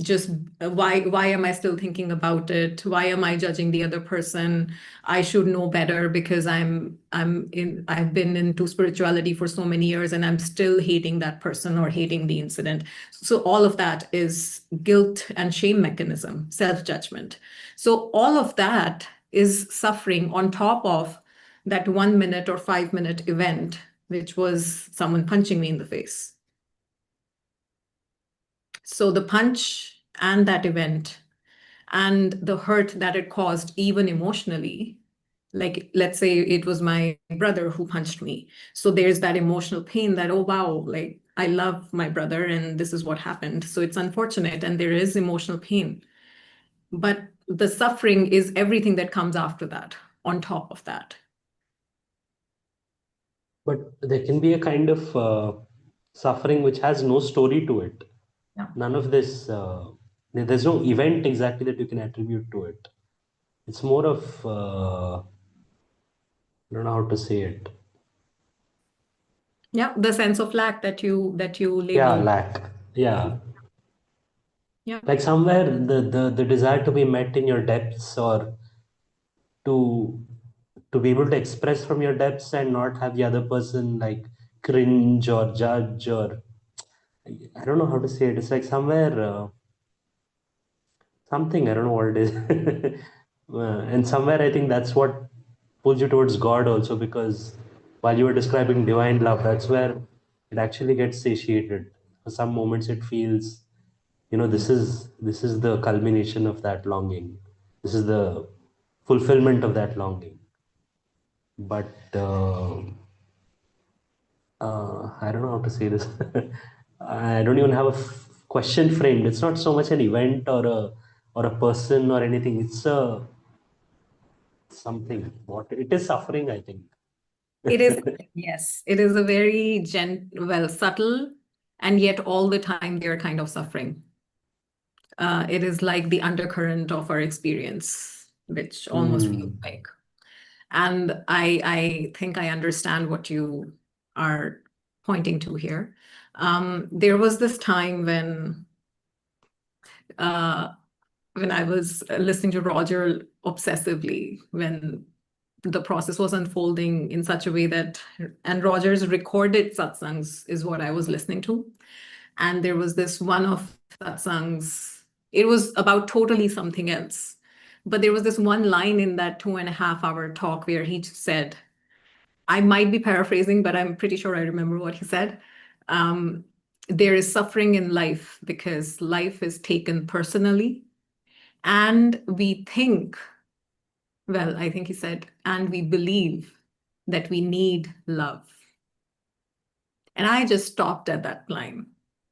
just why am I still thinking about it? Why am I judging the other person? I should know better, because I've been into spirituality for so many years and I'm still hating that person or hating the incident. So all of that is guilt and shame mechanism, self-judgment. So all of that is suffering on top of that 1 minute or 5 minute event, which was someone punching me in the face. So the punch and that event and the hurt that it caused, even emotionally, like let's say it was my brother who punched me. So there's that emotional pain that, oh, wow, like I love my brother and this is what happened. So it's unfortunate and there is emotional pain. But the suffering is everything that comes after that, on top of that. But there can be a kind of suffering which has no story to it. Yeah. None of this, there's no event exactly that you can attribute to it. It's more of, I don't know how to say it. Yeah, the sense of lack that you Yeah, label. lack. Yeah. Yeah. Like somewhere the desire to be met in your depths, or to be able to express from your depths and not have the other person like cringe or judge, or I don't know how to say it. It's like somewhere, something, I don't know what it is. And somewhere I think that's what pulls you towards God also, because while you were describing divine love, that's where it actually gets satiated. For some moments it feels, this is the culmination of that longing. This is the fulfillment of that longing. But I don't know how to say this. I don't even have a question framed. It's not so much an event or a person or anything. It's a something. What it is, suffering, I think. It is, yes, it is a very subtle, and yet all the time they're kind of suffering. It is like the undercurrent of our experience, which almost feels Hmm. like. And I think I understand what you are pointing to here. There was this time when I was listening to Roger obsessively, when the process was unfolding in such a way that, and Roger's recorded satsangs is what I was listening to. And there was this one of satsangs, it was about totally something else. But there was this one line in that 2.5 hour talk where he said, I might be paraphrasing, but I'm pretty sure I remember what he said. There is suffering in life because life is taken personally. And we think, well, I think he said, and we believe that we need love. And I just stopped at that line.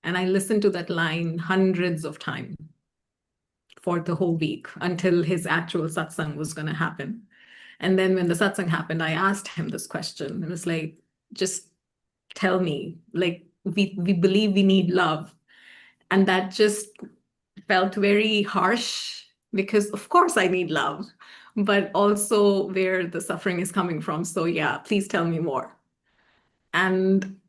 And I listened to that line hundreds of times for the whole week until his actual satsang was going to happen. And then when the satsang happened, I asked him this question. It was like, just tell me, like, we believe we need love. And that just felt very harsh because, of course, I need love, but also where the suffering is coming from. So, yeah, please tell me more. And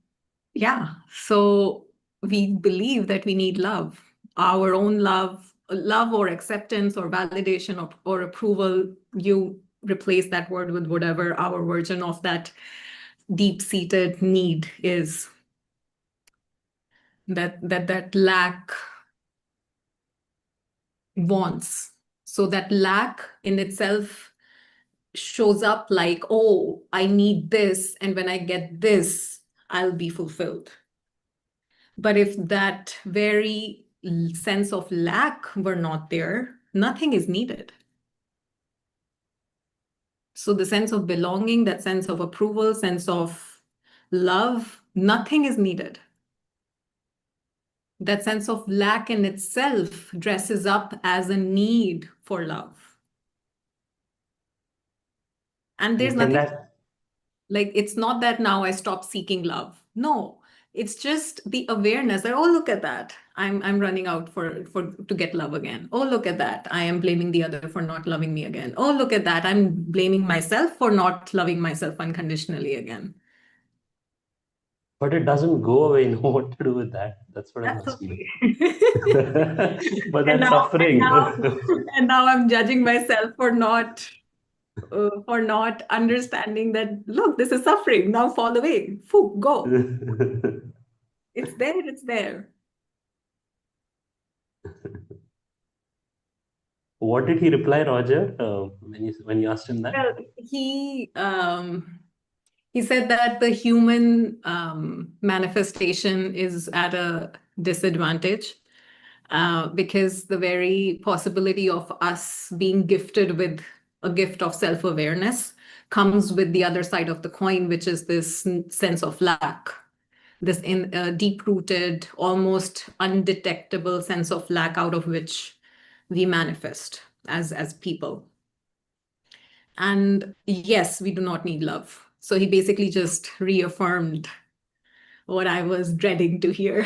yeah, so we believe that we need love, our own love or acceptance or validation or approval. You replace that word with whatever our version of that deep-seated need is. That lack wants. So that lack in itself shows up like, oh, I need this, and when I get this, I'll be fulfilled. But if that very sense of lack were not there, nothing is needed. So the sense of belonging, that sense of approval, sense of love, nothing is needed. That sense of lack in itself dresses up as a need for love. And there's Can nothing that like, it's not that now I stop seeking love. No, it's just the awareness that, oh, look at that. I'm running out to get love again. Oh, look at that. I am blaming the other for not loving me again. Oh, look at that. I'm blaming myself for not loving myself unconditionally again. But it doesn't go away. Know what to do with that? That's what I'm That's asking. okay. But And that's now, suffering. and now I'm judging myself for not understanding that, look, this is suffering. Now fall away. Phew, go. It's there, it's there. What did he reply, Roger, when you asked him that? Well, he said that the human manifestation is at a disadvantage because the very possibility of us being gifted with a gift of self-awareness comes with the other side of the coin, which is this sense of lack, this deep-rooted, almost undetectable sense of lack out of which we manifest as people. And yes, we do not need love. So he basically just reaffirmed what I was dreading to hear.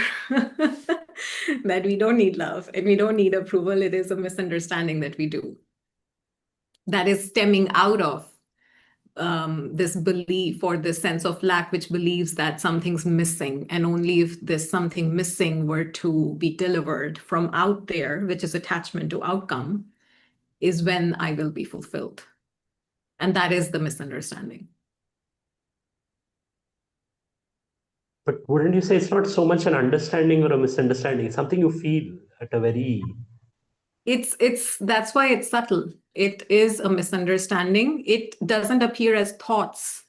that we don't need love and we don't need approval. It is a misunderstanding that we do. That is stemming out of this belief or this sense of lack, which believes that something's missing. And only if this something missing were to be delivered from out there, which is attachment to outcome, is when I will be fulfilled. And that is the misunderstanding. But wouldn't you say it's not so much an understanding or a misunderstanding? It's something you feel at a very... That's why it's subtle. It is a misunderstanding. It doesn't appear as thoughts.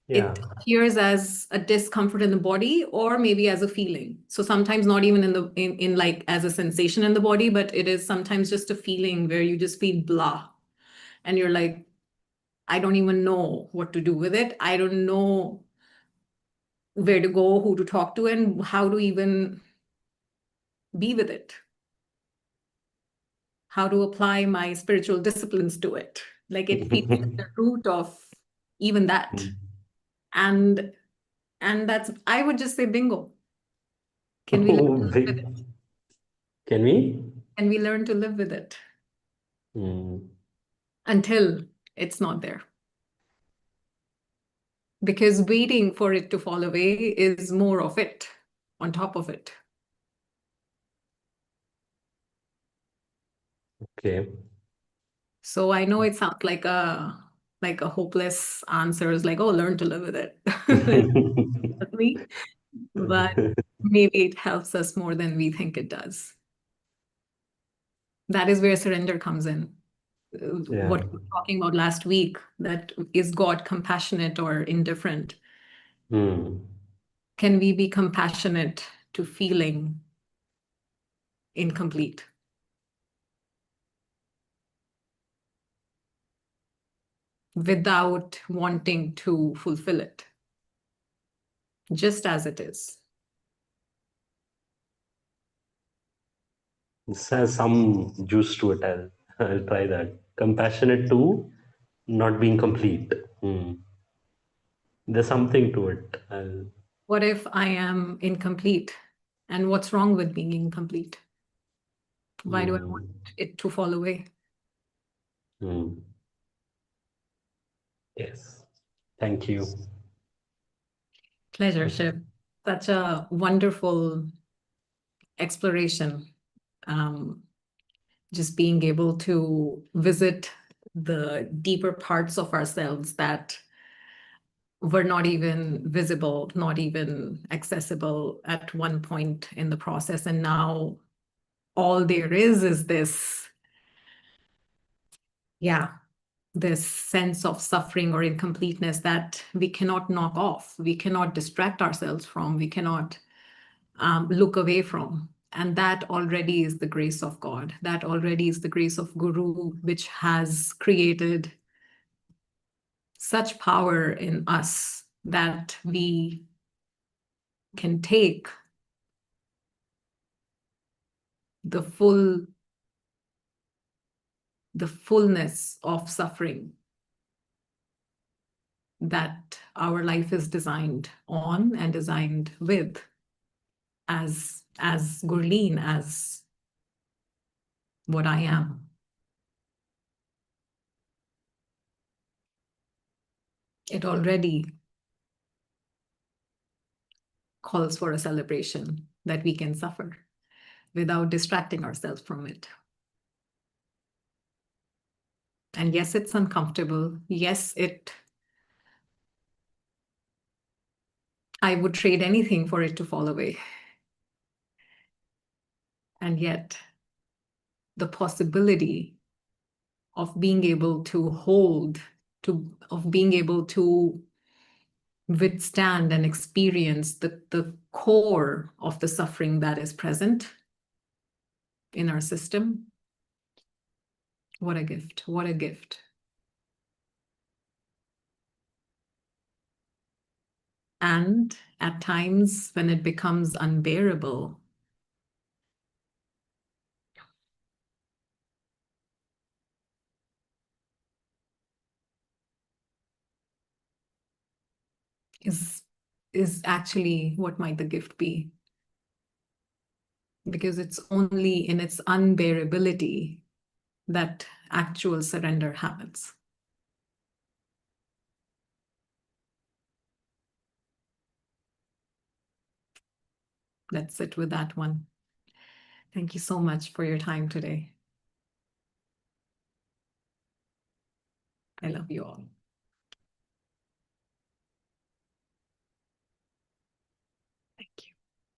Yeah. It appears as a discomfort in the body, or maybe as a feeling. So sometimes not even in like as a sensation in the body, but it is sometimes just a feeling where you just feel blah. And you're like, I don't even know what to do with it. I don't know where to go, who to talk to, and how to even be with it. How to apply my spiritual disciplines to it. Like it feels at the root of even that. And that's, I would just say, bingo. Can we learn to live with it? Can we? Can we learn to live with it Mm. until it's not there? Because waiting for it to fall away is more of it on top of it. Okay. So I know it sounds like a hopeless answer is like, oh, learn to live with it. That's me. But maybe it helps us more than we think it does. That is where surrender comes in. Yeah. What we were talking about last week, that is God compassionate or indifferent? Mm. Can we be compassionate to feeling incomplete? Without wanting to fulfill it, just as it is. This has some juice to it. I'll try that. Compassionate to not being complete. Mm. There's something to it. What if I am incomplete? And what's wrong with being incomplete? Why do I want it to fall away? Mm. Yes. Thank you. Pleasure, Shiv. Such a wonderful exploration. Just being able to visit the deeper parts of ourselves that were not even visible, not even accessible at one point in the process. And now all there is this, this sense of suffering or incompleteness that we cannot knock off. We cannot distract ourselves from, we cannot look away from. And that already is the grace of God. That already is the grace of Guru, which has created such power in us that we can take the fullness of suffering that our life is designed on and designed with as Gurleen, as what I am. It already calls for a celebration that we can suffer without distracting ourselves from it. And yes, it's uncomfortable. Yes, I would trade anything for it to fall away. And yet, the possibility of being able to hold, of being able to withstand and experience the core of the suffering that is present in our system. What a gift, what a gift. And at times when it becomes unbearable, is actually what might the gift be? because it's only in its unbearability that actual surrender happens. Let's sit with that one. Thank you so much for your time today. I love you all.